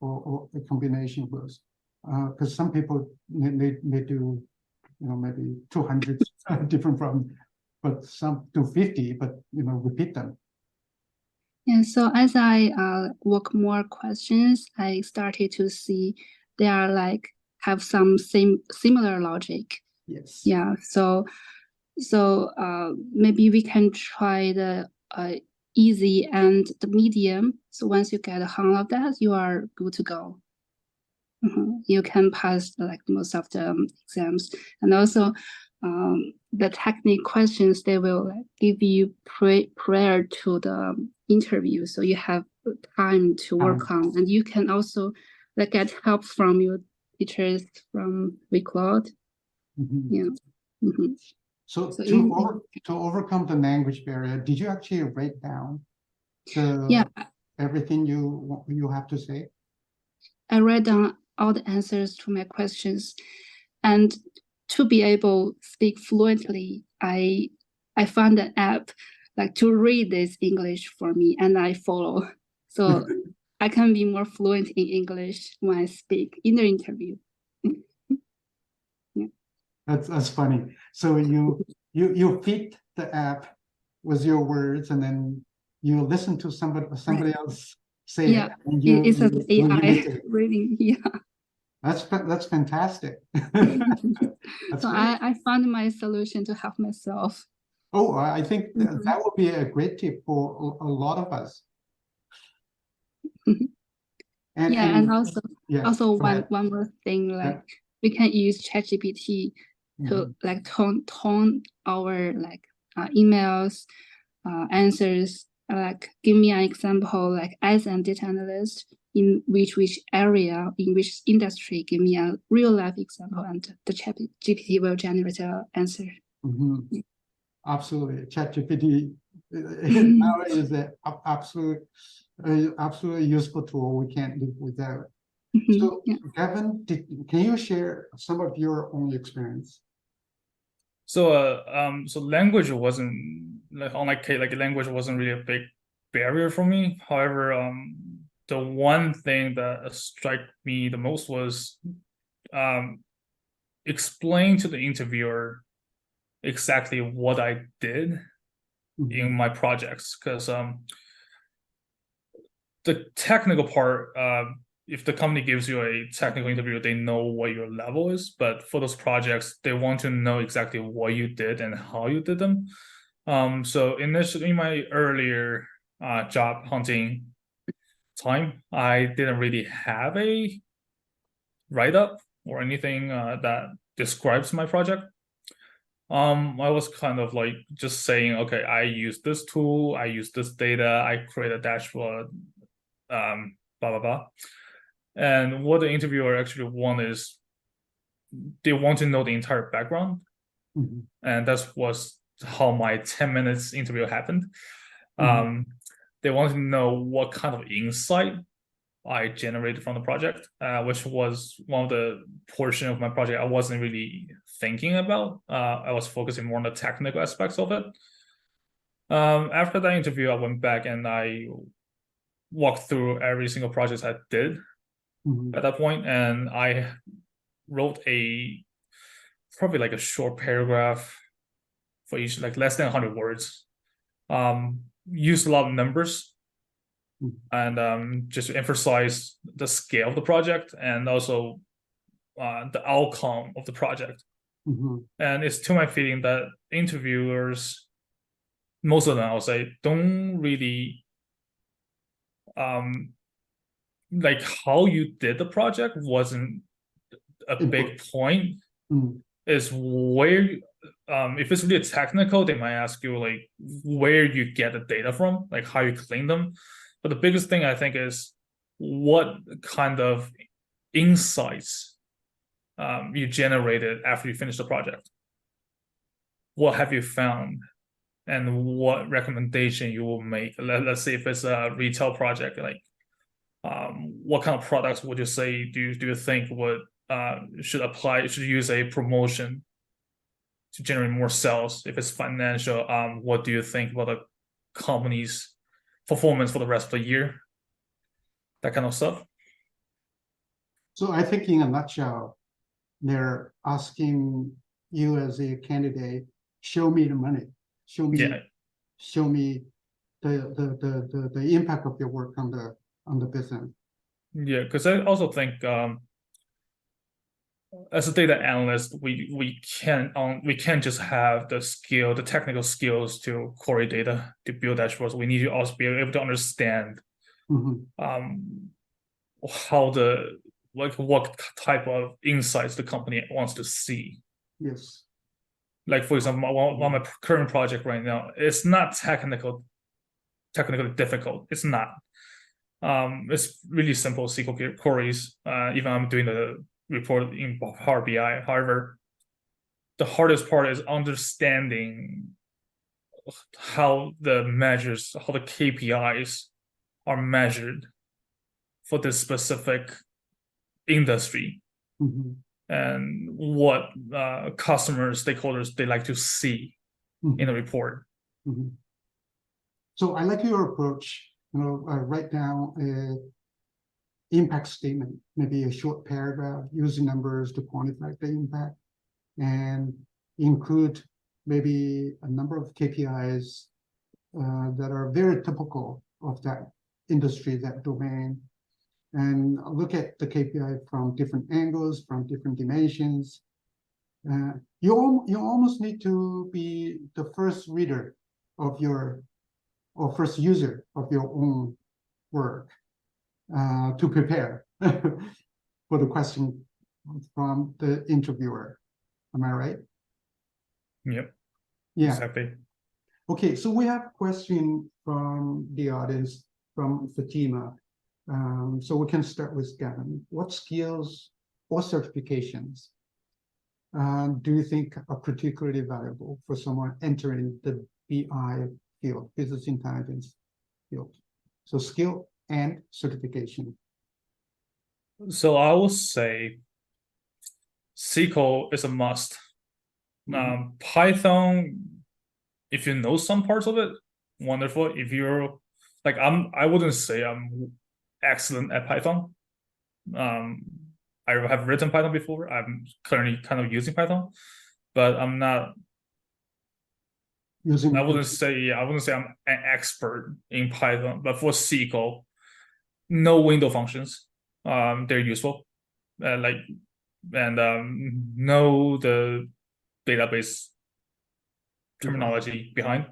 or a combination of those? Because some people they do, maybe 200 different problems, but some do 50, but repeat them. Yeah, so as I work more questions, I started to see they are like have some similar logic. Yes. Yeah. So maybe we can try the easy and the medium. So once you get a hang of that, you are good to go. You can pass like most of the exams, and also the technical questions they will give you prior to the interview, so you have time to work on, and you can also like get help from your teachers from WeCloud. Yeah. So to overcome the language barrier, did you actually write down everything you have to say? I write down all the answers to my questions, and to be able to speak fluently, I found an app like to read this English for me, and I follow, so I can be more fluent in English when I speak in the interview. Yeah. That's funny. So you feed the app with your words, and then you listen to somebody else say it. And it's an AI reading. Yeah. That's fantastic. So I found my solution to help myself. Oh, I think that would be a great tip for a lot of us. And also one more thing, like we can use ChatGPT to like tone our like emails, answers. Like give me an example, like as a data analyst in which area, in which industry, give me a real life example, and the ChatGPT will generate an answer. Mhm. Absolutely. ChatGPT now is an absolutely useful tool. We can't live without. So, Yeah. Gavin, can you share some of your own experience? So language wasn't unlike Kate, like language wasn't really a big barrier for me. However, the one thing that struck me the most was explain to the interviewer exactly what I did in my projects, because the technical part, if the company gives you a technical interview, they know what your level is. But for those projects, they want to know exactly what you did and how you did them. So initially, in my earlier job hunting time, I didn't really have a write-up or anything that describes my project. I was kind of like just saying, okay, I use this tool, I use this data, I create a dashboard, blah blah blah. And what the interviewer actually want is they want to know the entire background, and that was how my 10 minutes interview happened. They want to know what kind of insight I generated from the project, which was one of the portion of my project I wasn't really thinking about. I was focusing more on the technical aspects of it. After that interview, I went back and I walked through every single project I did at that point, and I wrote probably like a short paragraph for each, like less than 100 words. Used a lot of numbers and just to emphasize the scale of the project and also the outcome of the project. And it's to my feeling that interviewers, most of them, I'll say, don't really like how you did the project wasn't a big point. Is where if it's really technical, they might ask you like where you get the data from, like how you clean them. But the biggest thing I think is what kind of insights you generated after you finish the project. What have you found, and what recommendation you will make? Let's say if it's a retail project, like what kind of products would you say do you think would should use a promotion to generate more sales? If it's financial, what do you think about the company's performance for the rest of the year? That kind of stuff. So I think in a nutshell, they're asking you as a candidate, show me the money, show me the impact of your work on the business. Yeah, because I also think as a data analyst, we can't just have the technical skills to query data, to build dashboards. We need to also be able to understand how what type of insights the company wants to see. Yes. Like for example, one of my current project right now, it's not technically difficult. It's not. It's really simple SQL queries. Even I'm doing the report in Power BI. However, the hardest part is understanding how the KPIs are measured for this specific industry, and what customers, stakeholders, they like to see in a report. So I like your approach. Write down an impact statement, maybe a short paragraph using numbers to quantify the impact, and include maybe a number of KPIs that are very typical of that industry, that domain, and look at the KPI from different angles, from different dimensions. You almost need to be the first reader of or first user of your own work to prepare for the question from the interviewer. Am I right? Yep. Yeah. Exactly. Okay, so we have a question from the audience, from Fatima. So we can start with Gavin. What skills or certifications do you think are particularly valuable for someone entering the BI field, business intelligence field? So skill and certification. So I will say SQL is a must. Python, if you know some parts of it, wonderful. If you're like I wouldn't say I'm excellent at Python. I have written Python before. I'm currently kind of using Python, but I'm not. I wouldn't say I'm an expert in Python. But for SQL, no window functions. They're useful. Know the database terminology behind.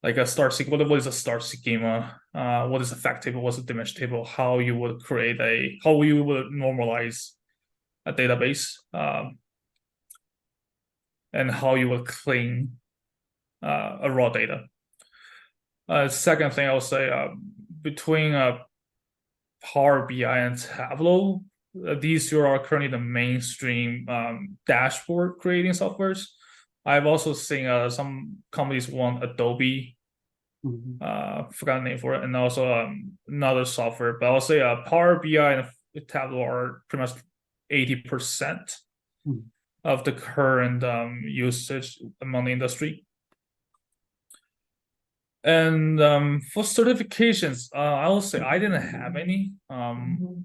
Like a star schema, what is a star schema? What is a fact table? What's a dimension table? How you would normalize a database, and how you would clean a raw data. Second thing I would say, between Power BI and Tableau, these two are currently the mainstream dashboard creating softwares. I've also seen some companies want Adobe, forgot the name for it, and also another software. But I'll say Power BI and Tableau are pretty much 80% of the current usage among the industry. And for certifications, I will say I didn't have any.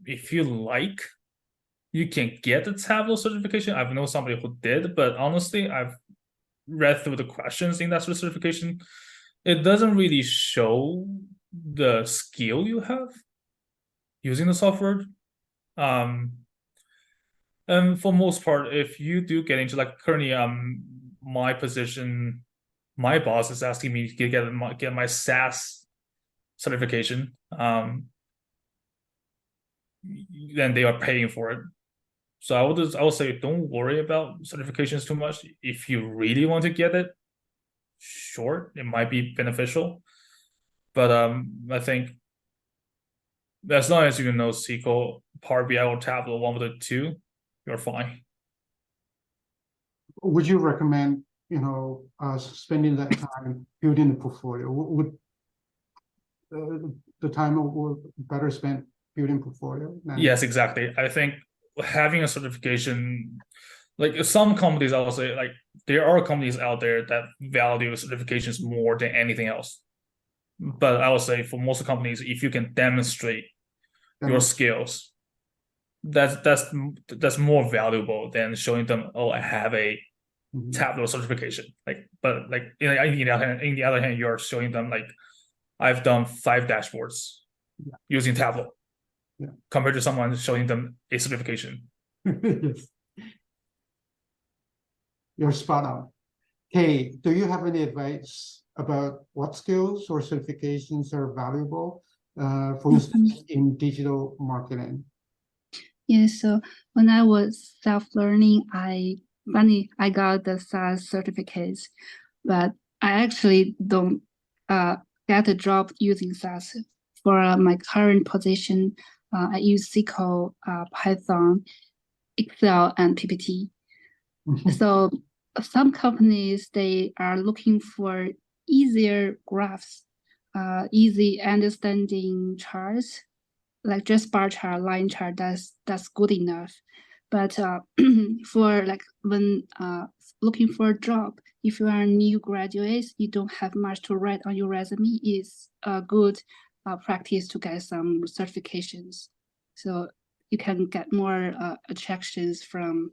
If you like, you can get the Tableau certification. I've known somebody who did, but honestly, I've read through the questions in that certification. It doesn't really show the skill you have using the software. And for most part, if you do get into like currently my position, my boss is asking me to get my SaaS certification. Then they are paying for it. So I would say don't worry about certifications too much. If you really want to get it, sure, it might be beneficial. But I think as long as you know SQL, Power BI, or Tableau, one of the two, you're fine. Would you recommend, spending that time building a portfolio? Would the time better spent building portfolio? Yes, exactly. I think having a certification, like some companies, I will say, like there are companies out there that value certifications more than anything else. But I will say for most companies, if you can demonstrate your skills, that's more valuable than showing them, oh, I have a Tableau certification. But in the other hand, you're showing them like I've done 5 dashboards using Tableau, compared to someone showing them a certification. Yes. You're spot on. Hey, do you have any advice about what skills or certifications are valuable, for instance, in digital marketing? Yeah, so when I was self-learning, I got the SaaS certificates, but I actually don't get a job using SaaS. For my current position, I use SQL, Python, Excel, and PPT. So some companies, they are looking for easier graphs, easy understanding charts, like just bar chart, line chart. That's good enough. But for like when looking for a job, if you are a new graduate, you don't have much to write on your resume. It's a good practice to get some certifications, so you can get more attractions from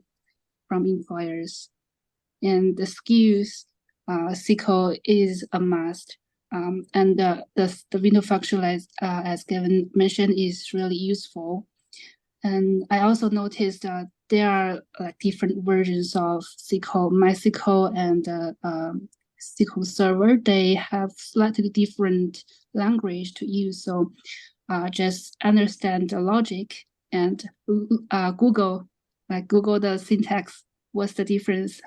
employers. And the skills, SQL is a must. And the window function, as Gavin mentioned, is really useful. And I also noticed that there are like different versions of SQL, MySQL and SQL Server. They have slightly different language to use. So just understand the logic and Google the syntax, what's the difference,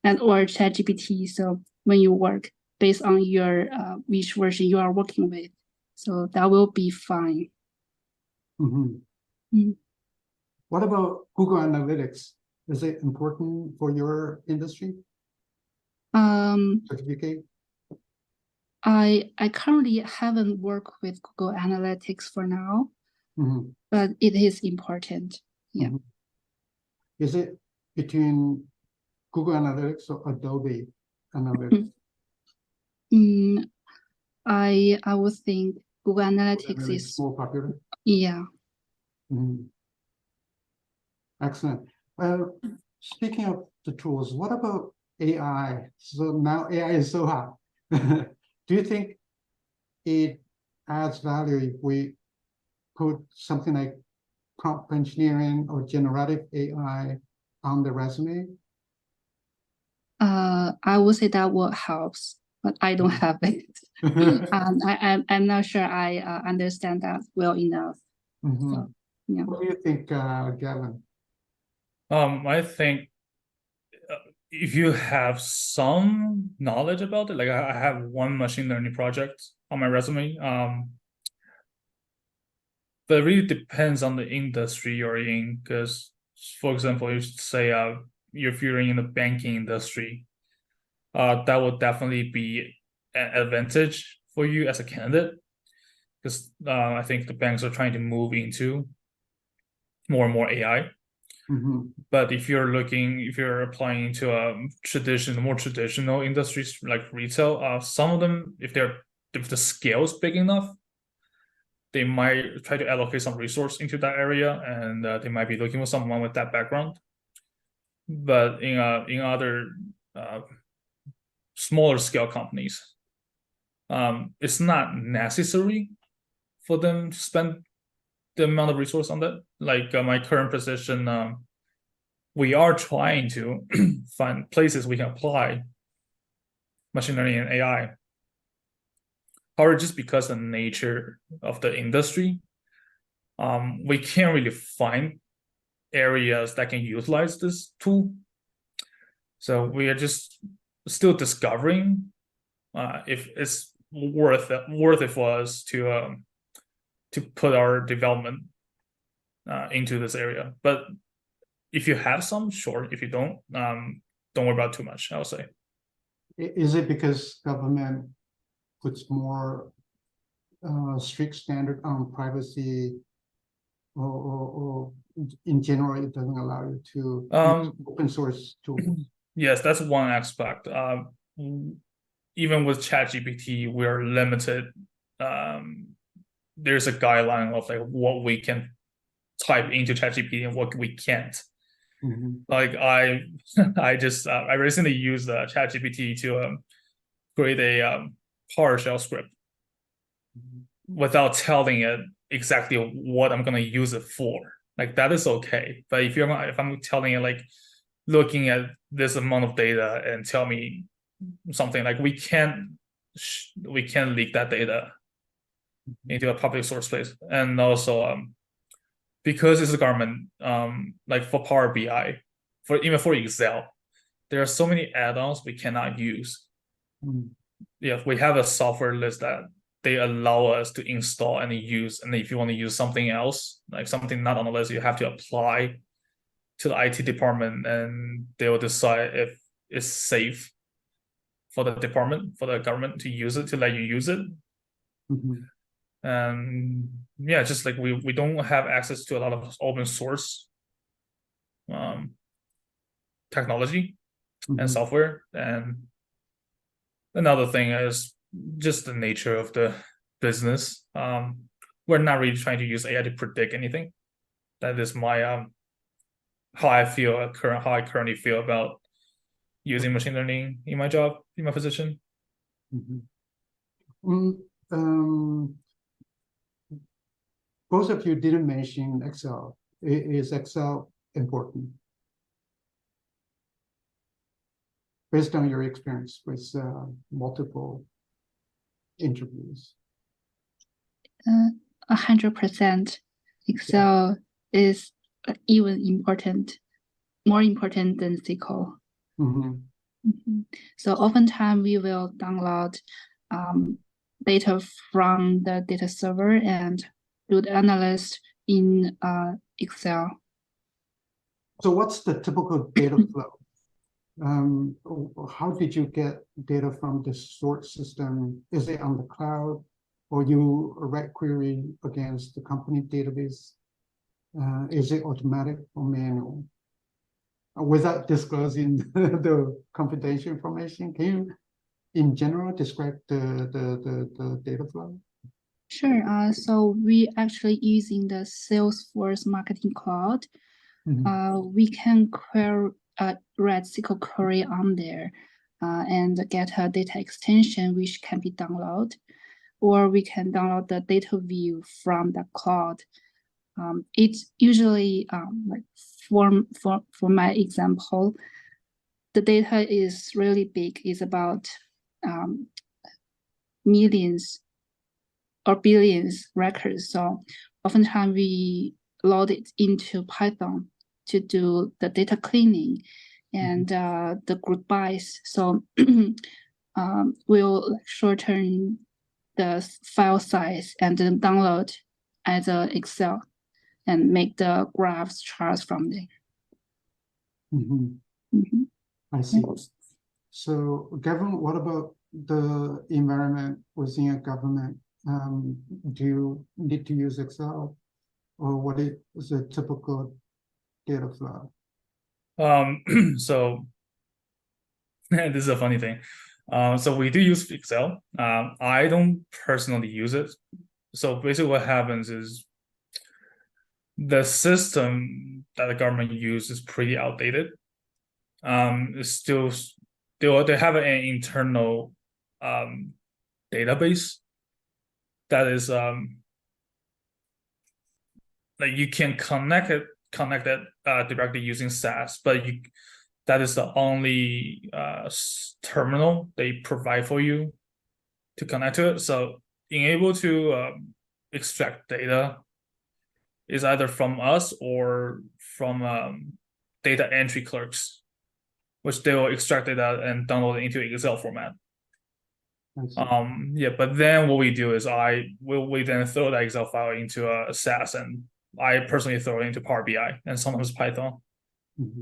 and or ChatGPT. So when you work based on your which version you are working with, so that will be fine. What about Google Analytics? Is it important for your industry certificate? I currently haven't worked with Google Analytics for now, but it is important. Yeah. Is it between Google Analytics or Adobe Analytics? I would think Google Analytics is more popular. Yeah. Excellent. Speaking of the tools, what about AI? So now AI is so hot. Do you think it adds value if we put something like prompt engineering or generative AI on the resume? I would say that will helps, but I don't have it. I'm not sure I understand that well enough. So, yeah. What do you think, Gavin? I think if you have some knowledge about it, like I have one machine learning project on my resume, but it really depends on the industry you're in. Because, for example, you say if you're in the banking industry, that would definitely be an advantage for you as a candidate, because I think the banks are trying to move into more and more AI. But if you're applying to more traditional industries like retail, some of them, if the scale is big enough, they might try to allocate some resource into that area, and they might be looking for someone with that background. But in other smaller scale companies, it's not necessary for them to spend the amount of resource on that. Like my current position, we are trying to find places we can apply machine learning and AI. However, just because of the nature of the industry, we can't really find areas that can utilize this tool. So we are just still discovering if it's worth it for us to put our development into this area. But if you have some, sure. If you don't worry about too much, I would say. Is it because government puts more strict standard on privacy, or in general it doesn't allow you to use open source tools? Yes, that's one aspect. Even with ChatGPT, we're limited. There's a guideline of like what we can type into ChatGPT and what we can't. Like I recently used ChatGPT to create a PowerShell script without telling it exactly what I'm gonna use it for. Like that is okay, but if I'm telling it like looking at this amount of data and tell me something, like we can't leak that data into a public source space. And also because it's a government, like for Power BI, even for Excel, there are so many add-ons we cannot use. Yeah, we have a software list that they allow us to install and use, and if you want to use something else, like something not on the list, you have to apply to the IT department, and they will decide if it's safe for the department, for the government to use it, to let you use it. And yeah, just like we don't have access to a lot of open source technology and software. And another thing is just the nature of the business. We're not really trying to use AI to predict anything. That is my how I currently feel about using machine learning in my job, in my position. Both of you didn't mention Excel. Is Excel important? Based on your experience with multiple interviews. 100%. Excel is even more important than SQL. So oftentimes we will download data from the data server and do the analysis in Excel. So what's the typical data flow? How did you get data from the source system? Is it on the cloud, or you write query against the company database? Is it automatic or manual? Without disclosing the confidential information, can you, in general, describe the data flow? Sure. So we actually using the Salesforce Marketing Cloud. We can write SQL query on there and get a data extension which can be downloaded, or we can download the data view from the cloud. It's usually like for my example, the data is really big. It's about millions or billions records. So oftentimes we load it into Python to do the data cleaning and the group bys. So we'll shorten the file size and then download as a Excel and make the graphs charts from there. I see. So, Gavin, what about the environment within a government? Do you need to use Excel, or what is a typical data flow? So this is a funny thing. So we do use Excel. I don't personally use it. So basically what happens is the system that the government uses is pretty outdated. It's still they have an internal database that is like you can connect it directly using SAS, but that is the only terminal they provide for you to connect to it. So being able to extract data is either from us or from data entry clerks, which they will extract data and download it into Excel format. Yeah, but then what we do is we then throw that Excel file into a SAS, and I personally throw it into Power BI and sometimes Python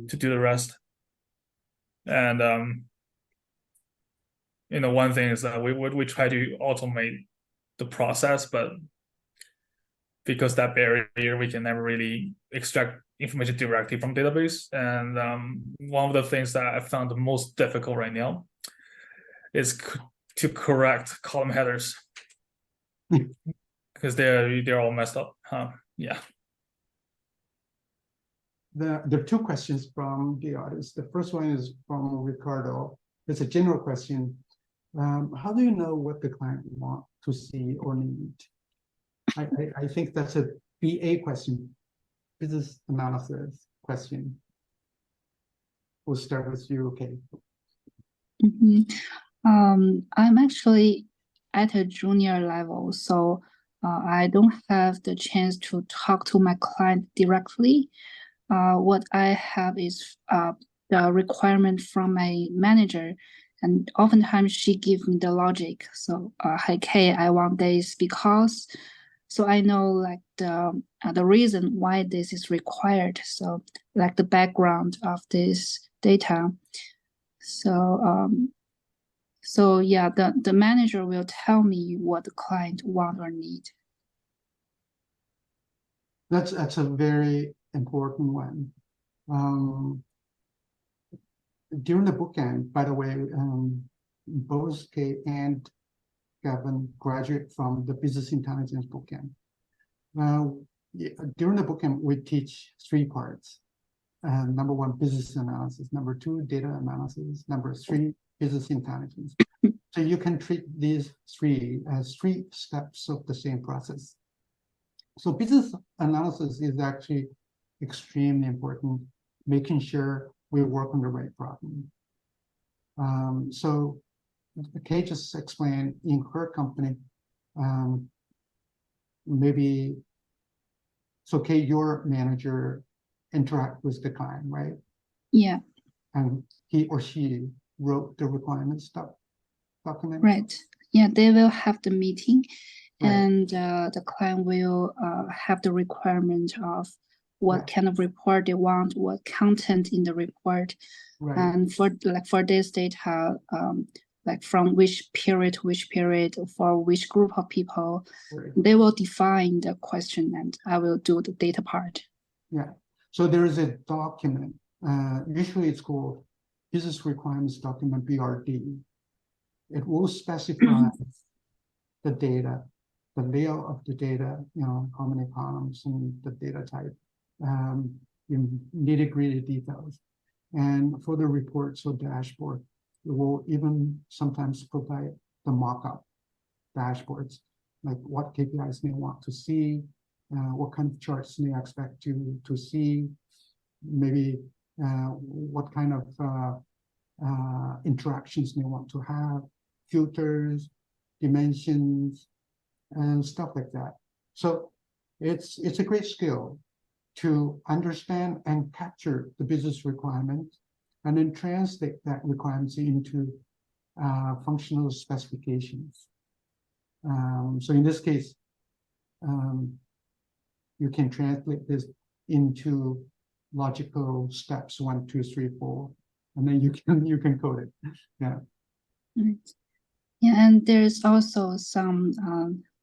to do the rest. And one thing is that we try to automate the process, but because that barrier, we can never really extract information directly from database. And one of the things that I found the most difficult right now is to correct column headers because they're all messed up. Yeah. There are two questions from the audience. The first one is from Ricardo. It's a general question. How do you know what the client wants to see or need? I think that's a BA question, business analysis question. We'll start with you, okay? I'm actually at a junior level, so I don't have the chance to talk to my client directly. What I have is the requirement from my manager, and oftentimes she gives me the logic. So, hey, Kay, I want this because, so I know like the reason why this is required. So, like the background of this data. So, so yeah, the manager will tell me what the client want or need. That's a very important one. During the bootcamp, by the way, both Kay and Gavin graduate from the business intelligence bootcamp. During the bootcamp, we teach three parts. Number one, business analysis. Number two, data analysis. Number three, business intelligence. So you can treat these three as three steps of the same process. So business analysis is actually extremely important, making sure we work on the right problem. So Kay just explained in her company, maybe, so Kay, your manager interact with the client, right? Yeah. And he or she wrote the requirements document. Right. Yeah, they will have the meeting, Right. and the client will have the requirement of what kind of report they want, what content in the report, Right. and for this data, like from which period to which period for which group of people, Right. they will define the question, and I will do the data part. Yeah. So there is a document. Usually it's called Business Requirements Document (BRD). It will specify the data, the layout of the data, how many columns and the data type, in nitty-gritty details. And for the reports or dashboard, it will even sometimes provide the mock-up dashboards, like what KPIs they want to see, what kind of charts they expect to see, maybe what kind of interactions they want to have, filters, dimensions, and stuff like that. So it's a great skill to understand and capture the business requirements and then translate that requirements into functional specifications. So in this case, you can translate this into logical steps 1, 2, 3, 4, and then you can code it. Yeah. Right. Yeah, and there's also some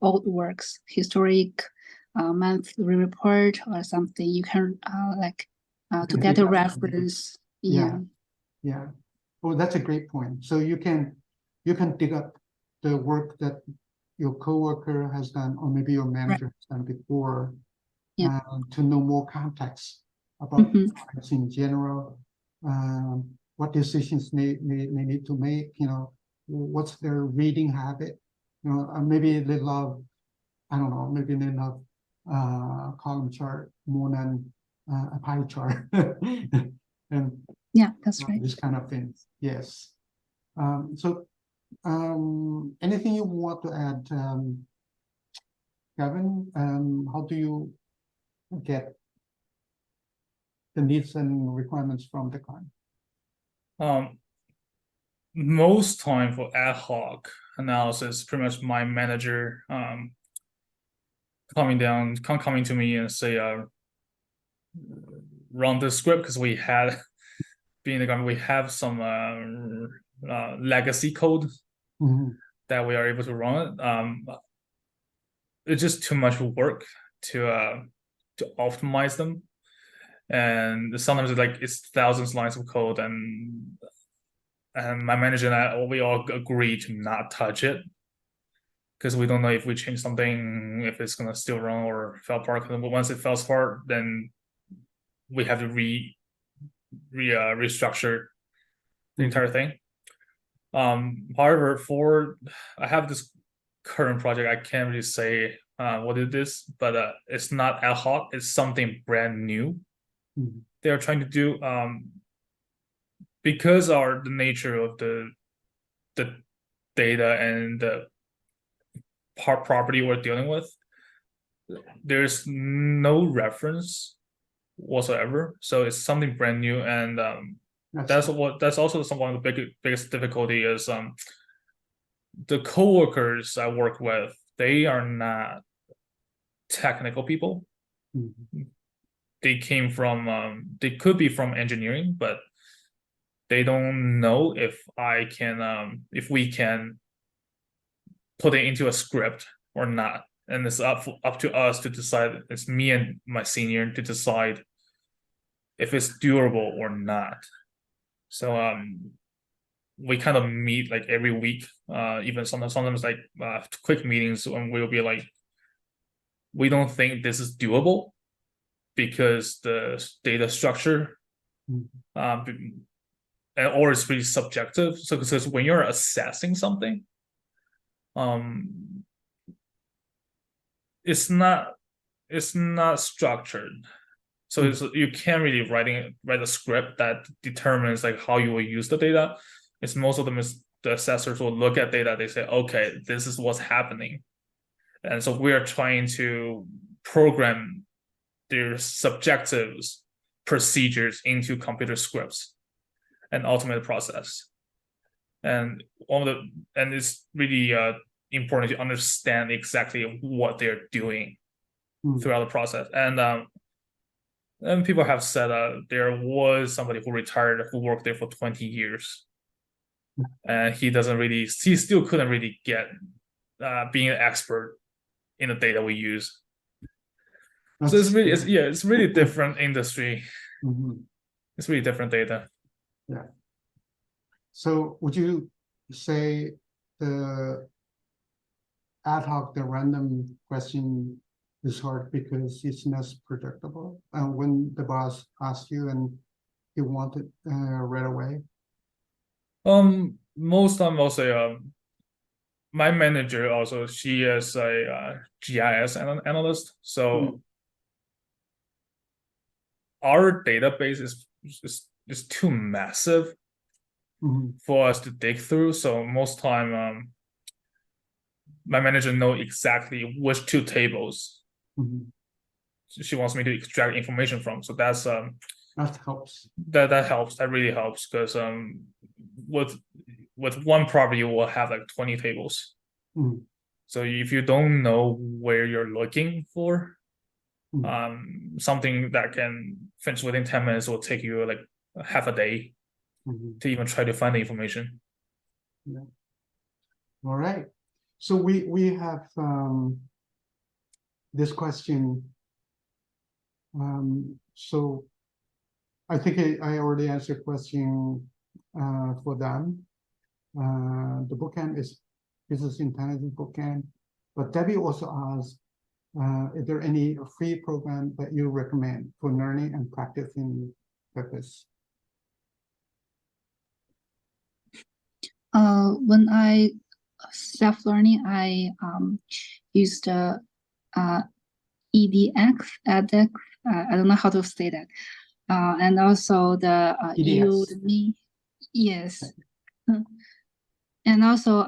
old works, historic monthly report or something. You can to get a reference. Yeah. Oh, that's a great point. So you can dig up the work that your coworker has done, or maybe your manager has done before, to know more context about products in general, what decisions they need to make, what's their reading habit, maybe they love, I don't know, maybe they love column chart more than a pie chart. And yeah, that's right. This kind of things. Yes. So anything you want to add, Kevin? How do you get the needs and requirements from the client? Most time for ad hoc analysis, pretty much my manager coming to me and say, run the script, because we had being the government, we have some legacy code that we are able to run it. It's just too much work to optimize them, and sometimes it's thousands of lines of code, and my manager and I, we all agree to not touch it, because we don't know if we change something, if it's gonna still run or fell apart. But once it falls apart, then we have to restructure the entire thing. However, I have this current project, I can't really say what it is, but it's not ad hoc, it's something brand new they are trying to do, because the nature of the data and the property we're dealing with, there's no reference whatsoever, so it's something brand new. And that's also one of the biggest difficulty is the coworkers I work with, they are not technical people. They came from they could be from engineering, but they don't know if we can put it into a script or not. And it's up to us to decide. It's me and my senior to decide if it's doable or not. So we kind of meet like every week, even sometimes like quick meetings, and we'll be like, we don't think this is doable because the data structure or it's really subjective. So because when you're assessing something, it's not structured. So you can't really write a script that determines like how you will use the data. It's most of them is the assessors will look at data, they say, okay, this is what's happening. And so we are trying to program their subjective procedures into computer scripts and automate the process. And it's really important to understand exactly what they're doing throughout the process. And And people have said there was somebody who retired who worked there for 20 years. And he still couldn't really get being an expert in the data we use. So it's really different industry. Mhm. It's really different data. Yeah. So would you say the ad hoc, the random question is hard because it's less predictable? When the boss asks you and you want it right away? Most time I'll say my manager also, she is a GIS analyst. So our database is too massive for us to dig through. So most time my manager know exactly which two tables she wants me to extract information from. So that helps. That helps. That really helps because with one property you will have like 20 tables. So if you don't know where you're looking for, something that can finish within 10 minutes will take you like half a day to even try to find the information. Yeah. All right. So we have this question. So I think I already answered question for them. The bootcamp is business intelligence bootcamp, but Debbie also asked, is there any free program that you recommend for learning and practicing purpose? When I self-learning, I used EDX, edX. I don't know how to say that. And also the Udemy. Yes. And also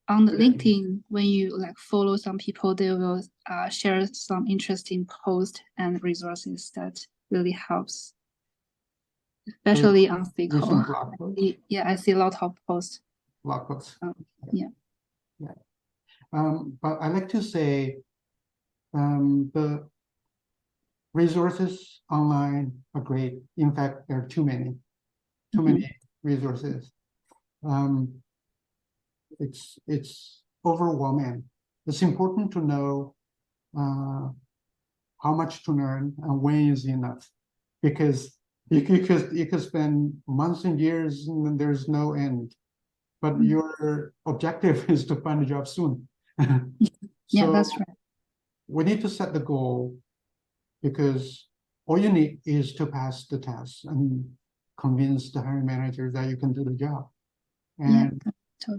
on the LinkedIn, when you like follow some people, they will share some interesting posts and resources that really helps, especially on SQL. Yeah, I see a lot of posts. Blog posts. Yeah. But I like to say the resources online are great. In fact, there are too many resources. It's overwhelming. It's important to know how much to learn and when is enough, because you could spend months and years and there's no end. But your objective is to find a job soon. Yeah, that's right. We need to set the goal, because all you need is to pass the test and convince the hiring manager that you can do the job. And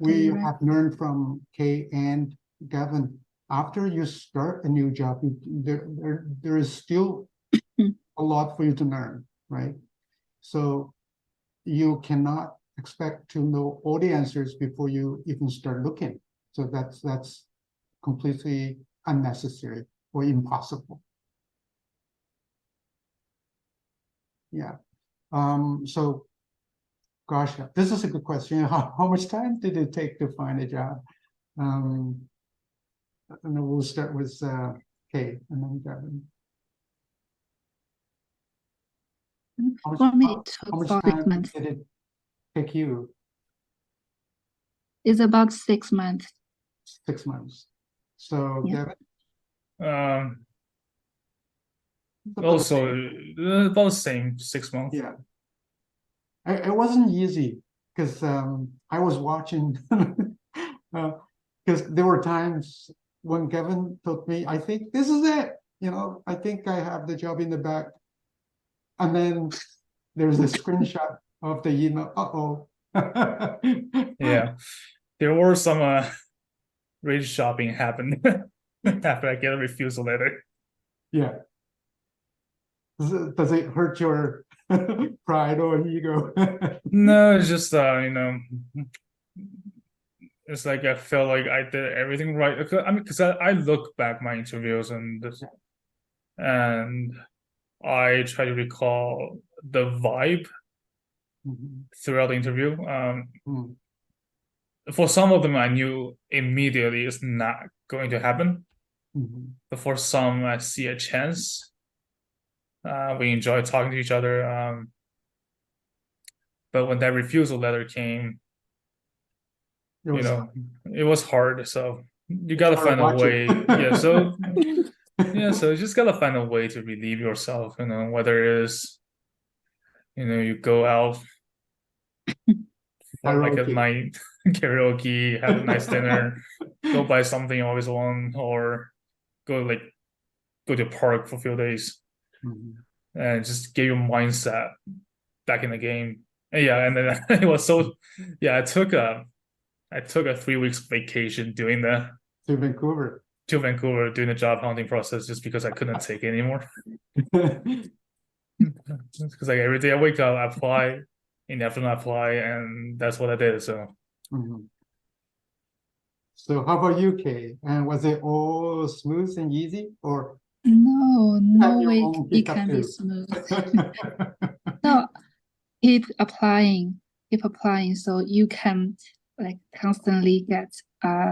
we have learned from Kay and Gavin, after you start a new job, there is still a lot for you to learn, right? So you cannot expect to know all the answers before you even start looking. So that's completely unnecessary or impossible. Yeah. So gosh, this is a good question. How much time did it take to find a job? And then we'll start with Kay and then Gavin. For me, it took how much 6 time months. did it take you? It's about 6 months. 6 months. So Gavin? Also about the same, 6 months. Yeah. It wasn't easy because I was watching because there were times when Kevin told me, I think this is it. I think I have the job in the back. And then there's a screenshot of the email. Uh-oh. Yeah. There were some rage shopping happened after I get a refusal letter. Yeah. Does it hurt your pride or ego? No, it's just it's like I felt like I did everything right. I mean, because I look back my interviews and I try to recall the vibe throughout the interview. For some of them, I knew immediately it's not going to happen. But for some, I see a chance. We enjoyed talking to each other. But when that refusal letter came, It was it was hard. So you gotta hard find a way. watching. So you just gotta find a way to relieve yourself. Whether it is, you go out for like a Karaoke. night karaoke, have a nice dinner, go buy something you always want, or go to a park for a few days Mhm. and just get your mindset back in the game. And then it was so I took a 3 weeks vacation doing the To Vancouver. to Vancouver doing the job hunting process just because I couldn't take it anymore. Because like every day I wake up, I apply, in the afternoon I apply, and that's what I did. So Mhm. So how about you, Kay? And was it all smooth and easy, or No, have no your way own it hiccup can be too? smooth. No, keep applying, so you can like constantly get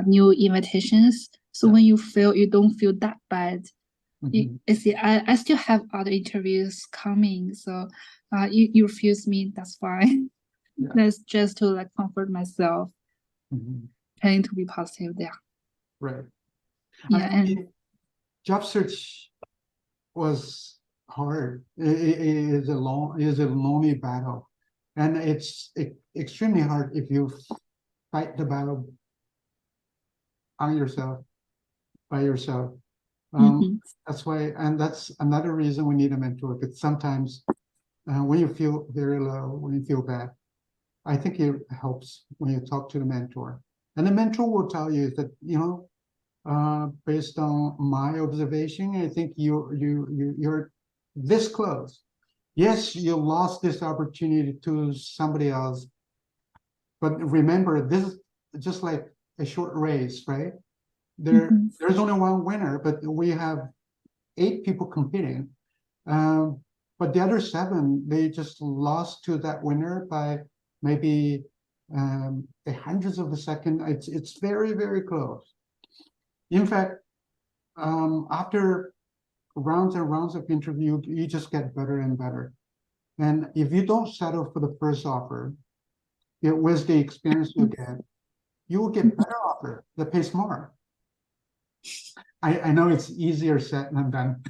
new invitations. So Yeah. when you feel, you don't feel that bad. Mhm. I still have other interviews coming, so you refuse me, that's fine. Yeah. That's just to like comfort myself, Mhm. trying to be positive there. Right. Yeah, I mean, job search was hard. It is a lonely battle, and it's extremely hard if you fight the battle on yourself, by yourself. Mhm. That's why, and that's another reason we need a mentor. Because sometimes when you feel very low, when you feel bad, I think it helps when you talk to the mentor, and the mentor will tell you that based on my observation, I think you're this close. Yes, you lost this opportunity to somebody else, but remember, this is just like a short race, right? Mhm. There's only one winner, but we have 8 people competing. Um, but the other 7, they just lost to that winner by maybe a hundredths of a second. It's very, very close. In fact, after rounds and rounds of interview, you just get better and better. And if you don't settle for the first offer, with the experience you get, you will get better offer that pays more. I know it's easier said than done.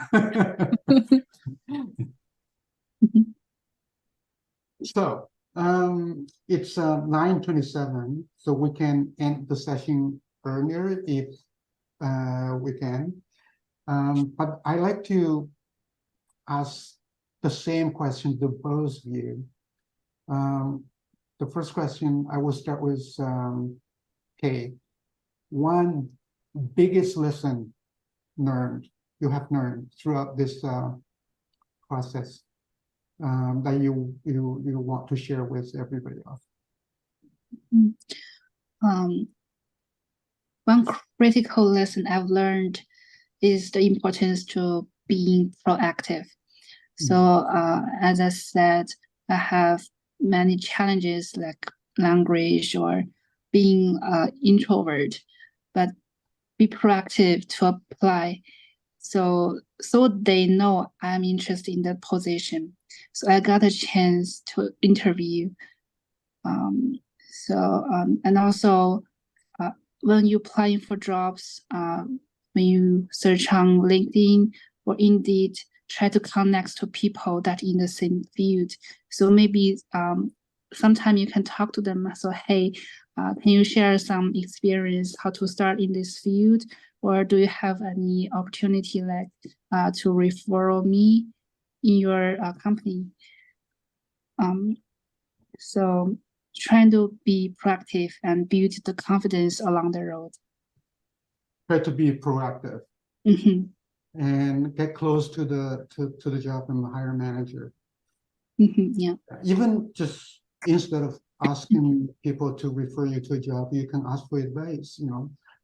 So it's 9:27, so we can end the session earlier if we can. But I like to ask the same question to both of you. The first question I will start with Kay. One biggest lesson you have learned throughout this process that you want to share with everybody else. One critical lesson I've learned is the importance to being proactive. So as I said, I have many challenges like language or being introvert, but be proactive to apply. So they know I'm interested in that position. So I got a chance to interview. And also when you're applying for jobs, when you search on LinkedIn or Indeed, try to connect to people that in the same field. So maybe sometime you can talk to them. So, hey, can you share some experience how to start in this field? Or do you have any opportunity like to refer me in your company? So trying to be proactive and build the confidence along the road. Try to be proactive. Mm-hmm. And get close to the job and the hire manager. Mm-hmm. Yeah. Even just instead of asking people to refer you to a job, you can ask for advice.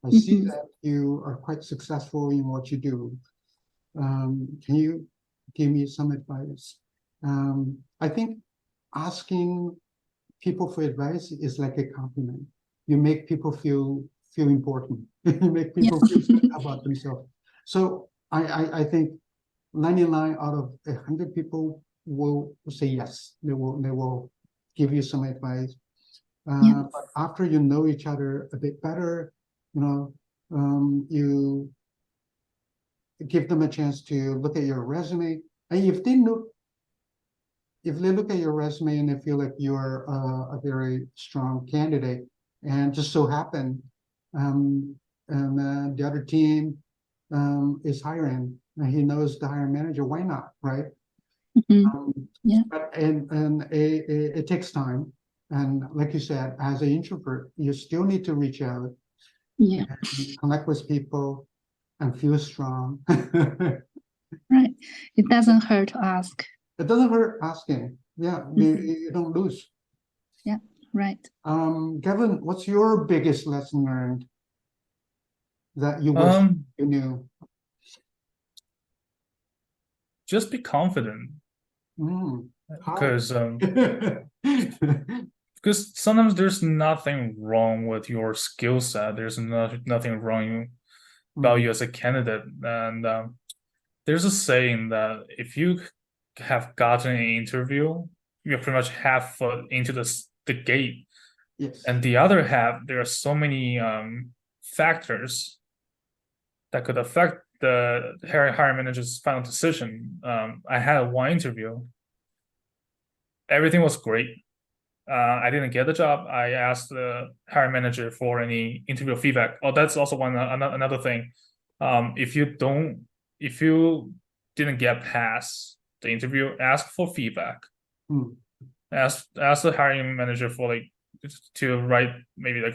I see that you are quite successful in what you do. Can you give me some advice? I think asking people for advice is like a compliment. You make people feel important. You make people feel good about themselves. So I think 99 out of 100 people will say yes. They will give you some advice. Yeah. But after you know each other a bit better, you give them a chance to look at your resume. And if they look at your resume and they feel like you're a very strong candidate, and just so happen, and the other team is hiring, and he knows the hiring manager, why not, right? Mhm. Yeah. But and it takes time, and like you said, as an introvert, you still need to reach out, Yeah. and connect with people, and feel strong. Right. It doesn't hurt to ask. It doesn't hurt asking. Yeah, you don't lose. Yeah. Right. Kevin, what's your biggest lesson learned that you wish you knew? Just be confident, How? because sometimes there's nothing wrong with your skill set. There's nothing wrong about you as a candidate, and there's a saying that if you have gotten an interview, you pretty much half foot into the gate. Yes. And the other half, there are so many factors that could affect the hiring manager's final decision. I had one interview. Everything was great. I didn't get the job. I asked the hiring manager for any interview feedback. Oh, that's also another thing. If you didn't get past the interview, ask for feedback. Ask the hiring manager for to write maybe a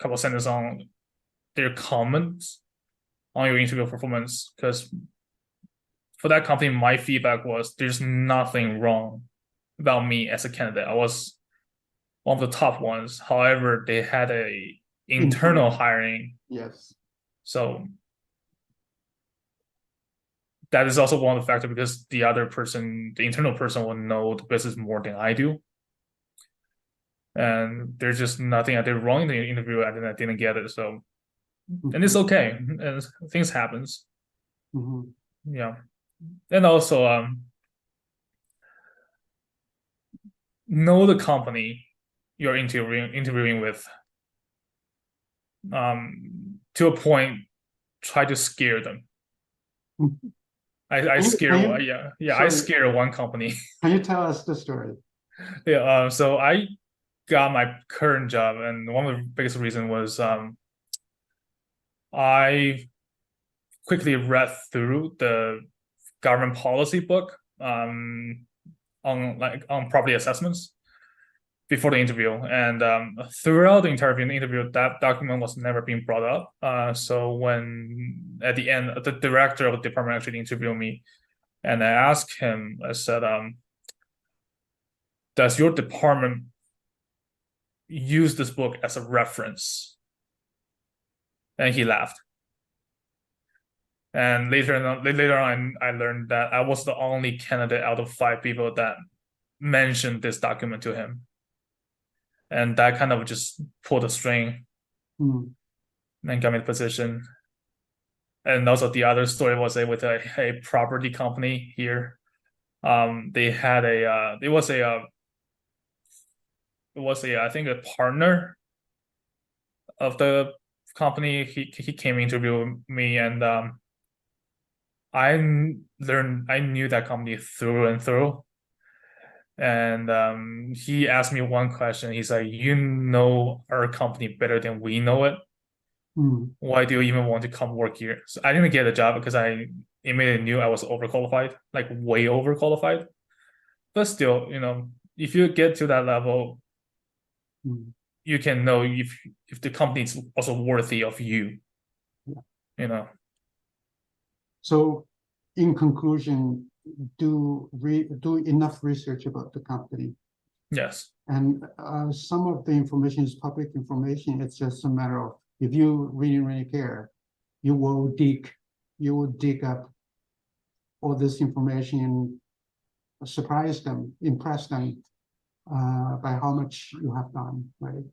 couple of sentences on their comments on your interview performance, because for that company, my feedback was there's nothing wrong about me as a candidate. I was one of the top ones. However, they had a internal hiring. Yes. So that is also one of the factors, because the internal person will know the business more than I do. And there's just nothing I did wrong in the interview, and I didn't get it. So, and it's okay. And things happens. Yeah. And also, know the company you're interviewing with. To a point, try to scare them. I scared one company. Can you tell us the story? Yeah. So I got my current job, and one of the biggest reasons was I quickly read through the government policy book on property assessments before the interview, and throughout the interview, that document was never being brought up. So when at the end, the director of the department actually interviewed me, and I asked him, I said, does your department use this book as a reference? And he laughed. And later on, I learned that I was the only candidate out of 5 people that mentioned this document to him. And that kind of just pulled a string and got me the position. And also the other story was with a property company here. They had it was I think a partner of the company. He came interview me, and I knew that company through and through. And he asked me one question. He's like, you know our company better than we know it. Why do you even want to come work here? So I didn't get a job because I immediately knew I was overqualified, like way overqualified. But still, if you get to that level, you can know if the company is also worthy of you. So, in conclusion, do enough research about the company. Yes. And some of the information is public information. It's just a matter of, if you really care, you will dig up all this information and surprise them, impress them by how much you have done, right?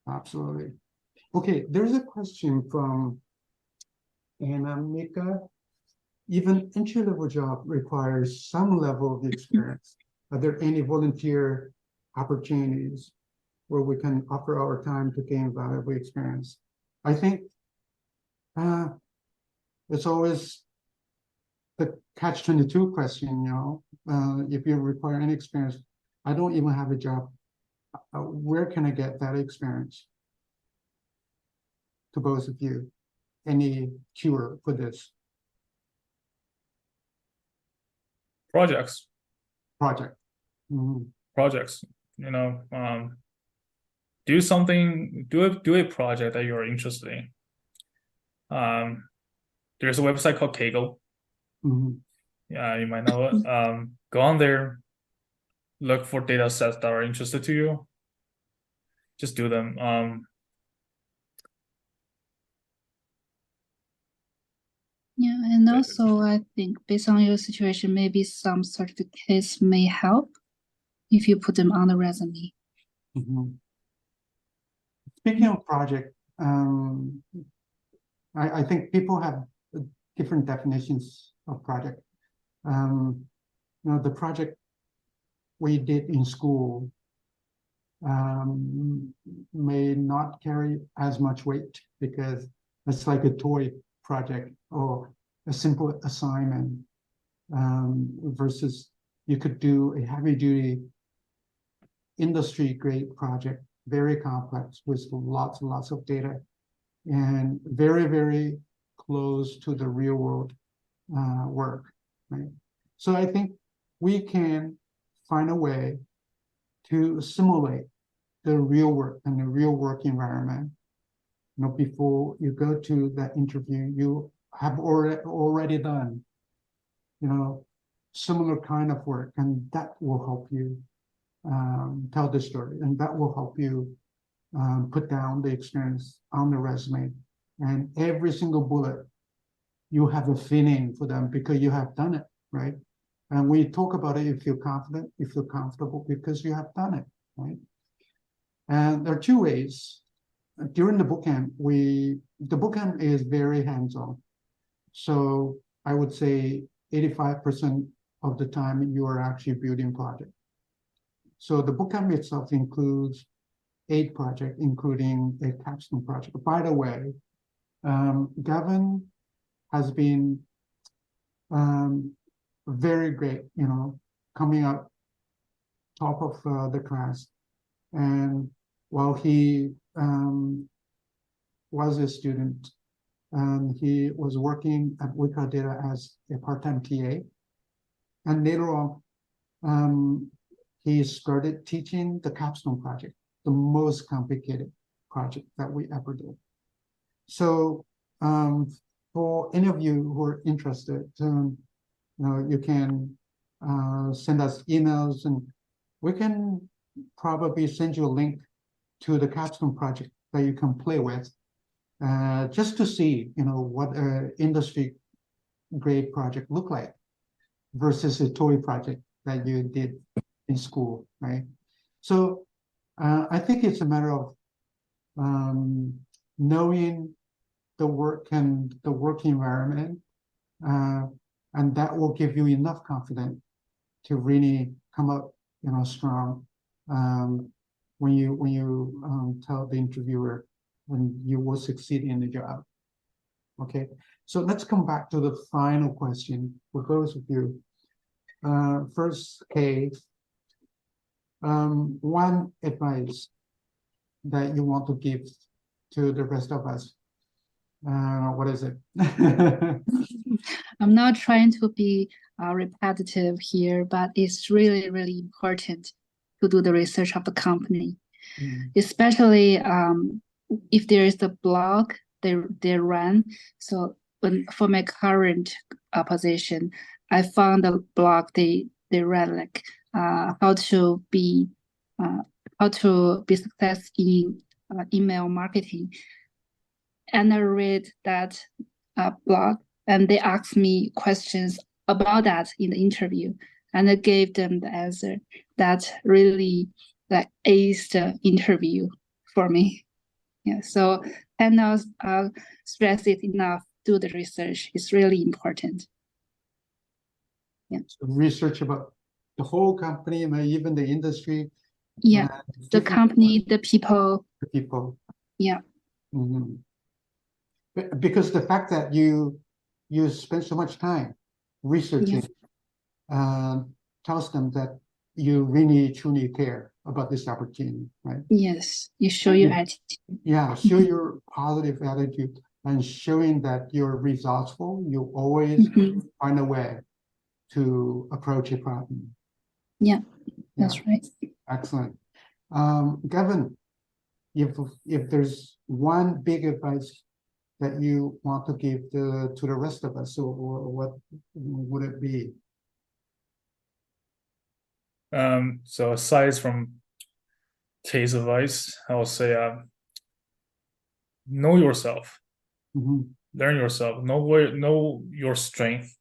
Absolutely. Okay, there's a question from Anna Mika. even entry-level job requires some level of experience. Are there any volunteer opportunities where we can offer our time to gain valuable experience? I think it's always the catch-22 question, if you require any experience, I don't even have a job. Where can I get that experience? To both of you, any cure for this Projects. Mhm. Projects. Do something. Do a project that you're interested in. There's a website called Kaggle. Mhm. Yeah, you might know it. Go on there, look for data sets that are interested to you. Just do them. Yeah, and also I think based on your situation, maybe some certificates may help if you put them on the resume. Mhm. Speaking of project, I think people have different definitions of project. The project we did in school may not carry as much weight because it's like a toy project or a simple assignment, versus you could do a heavy-duty industry-grade project, very complex with lots and lots of data and very, very close to the real world work, right? So I think we can find a way to simulate the real work and the real work environment. Before you go to that interview, you have already done, similar kind of work, and that will help you tell the story, and that will help you put down the experience on the resume. And every single bullet, you have a feeling for them because you have done it, right? And when you talk about it, you feel confident, you feel comfortable because you have done it, right? And there are two ways. During the bootcamp, the bootcamp is very hands-on. So I would say 85% of the time you are actually building project. So the bootcamp itself includes 8 projects, including a capstone project. By the way, Gavin has been very great, coming up top of the class. And while he was a student, he was working at WeCloudData as a part-time TA. And later on, he started teaching the capstone project, the most complicated project that we ever did. So for any of you who are interested, you can send us emails, and we can probably send you a link to the capstone project that you can play with, just to see, what an industry grade project look like versus a toy project that you did in school, right? So I think it's a matter of knowing the work and the work environment, and that will give you enough confidence to really come up, strong when you tell the interviewer when you will succeed in the job. Okay, so let's come back to the final question for those of you. First, Kay, one advice that you want to give to the rest of us. What is it? I'm not trying to be repetitive here, but it's really, really important to do the research of the company, especially if there is a blog they run. So for my current position, I found a blog they run, like how to be success in email marketing. And I read that blog, and they asked me questions about that in the interview, and I gave them the answer that really aced the interview for me. Yeah, so cannot stress it enough. Do the research; it's really important. So research about the whole company, maybe even the industry. Yeah, the different company, the people. people. Yeah, Mhm. Because the fact that you spend so much time researching tells them that you really truly care about this opportunity, right? yes, you show your Yeah. attitude. Yeah, show your positive attitude and showing that you're resourceful. You always find a way to approach a problem. Yeah, Yeah, that's right. excellent. Gavin, if there's one big advice that you want to give to the rest of us, so what would it be? So aside from case advice, I will say know yourself, Mhm, learn yourself, know your strength,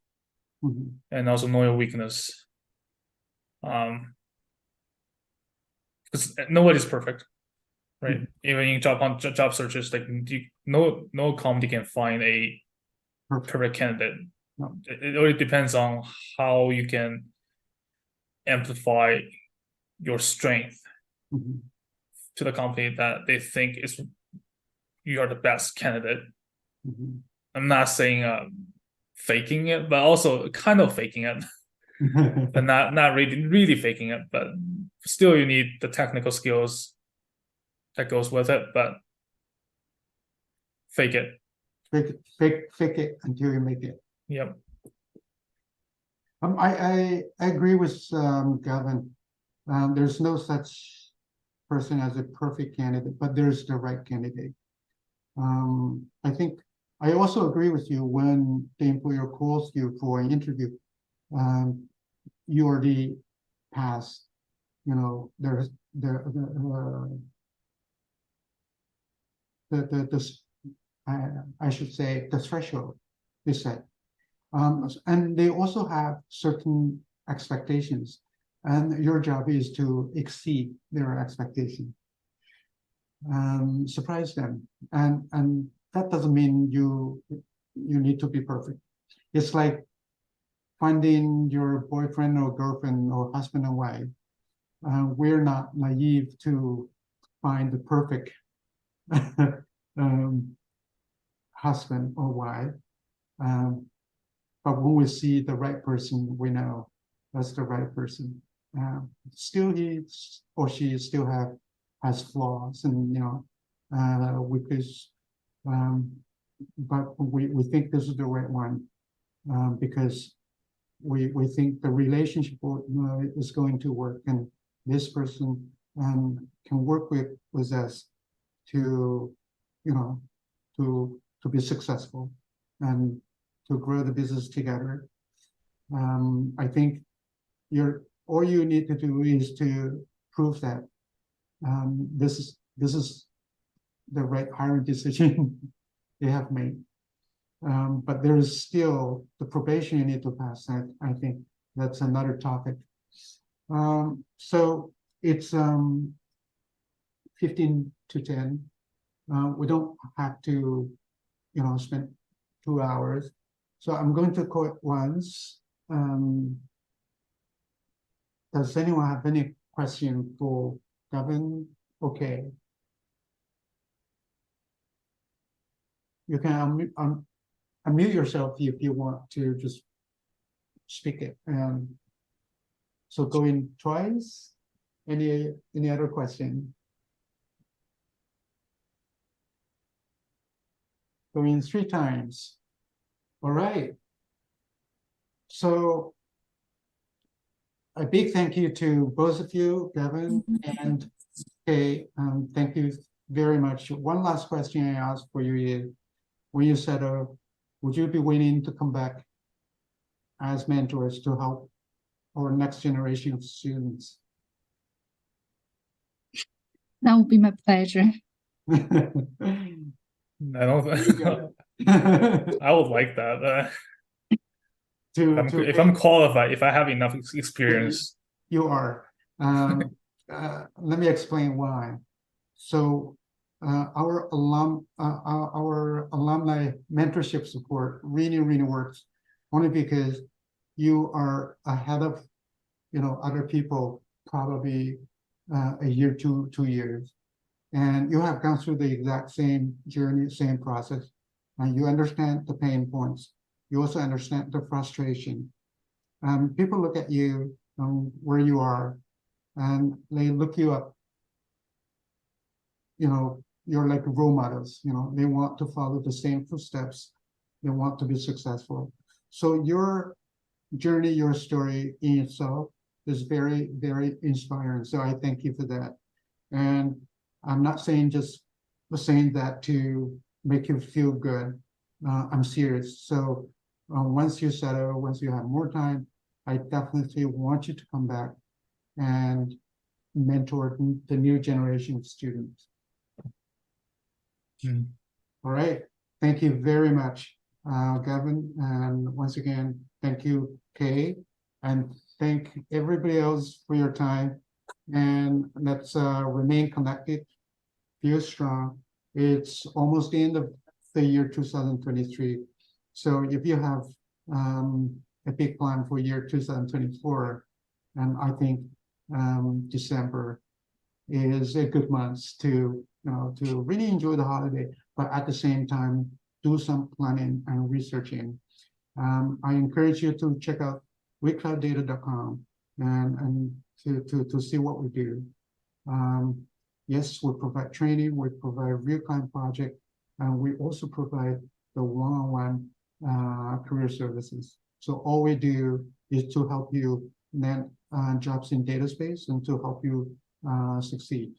mhm, and also know your weakness. Because nobody's perfect, right? Even in job searches, like no company can find a Perfect. perfect candidate. No. It really depends on how you can amplify your strength Mhm, to the company that they think is you are the best candidate. mhm. I'm not saying faking it, but also kind of faking it, but not really faking it. But still, you need the technical skills that goes with it. But fake it. Fake it until you make it. Yep. I agree with Gavin. There's no such person as a perfect candidate, but there's the right candidate. I think I also agree with you when the employer calls you for an interview. You already passed, there's I should say the threshold is set. And they also have certain expectations, and your job is to exceed their expectation, surprise them, and that doesn't mean you need to be perfect. It's like finding your boyfriend or girlfriend or husband and wife. We're not naive to find the perfect um, husband or wife. Um, but when we see the right person, we know that's the right person. Still, he or she still has flaws, and because, but we think this is the right one because we think the relationship is going to work, and this person can work with us to, to be successful and to grow the business together. I think all you need to do is to prove that this is the right hiring decision they have made. But there is still the probation you need to pass. I think that's another topic. So it's 15 to 10. We don't have to, spend 2 hours. So I'm going to call it once. Does anyone have any question for Gavin? Okay. You can unmute yourself if you want to just speak it. So going twice. Any other question? Going 3 times. All right. So a big thank you to both of you, Gavin and Kay. Thank you very much. One last question I asked for you is, when you said, would you be willing to come back as mentors to help our next generation of students? That would be my pleasure. I don't. I would like that. If I'm qualified, if I have enough experience. You are. Let me explain why. So our alumni mentorship support really works only because you are ahead of, other people, probably a year, 2 years. And you have gone through the exact same journey, same process. And you understand the pain points. You also understand the frustration. People look at you where you are, and they look you up. You're like role models. They want to follow the same footsteps. They want to be successful. So your journey, your story in itself is very, very inspiring. So I thank you for that. And I'm not saying just saying that to make you feel good. I'm serious. So once you settle, once you have more time, I definitely want you to come back and mentor the new generation of students. All right. Thank you very much, Gavin. And once again, thank you, Kay. And thank everybody else for your time. And let's remain connected, feel strong. It's almost the end of the year 2023. So if you have a big plan for year 2024, and I think December is a good month to to really enjoy the holiday, but at the same time do some planning and researching. I encourage you to check out WeCloudData.com and to see what we do. Yes, we provide training, we provide real-time project, and we also provide the one-on-one career services. So all we do is to help you land jobs in data space and to help you succeed.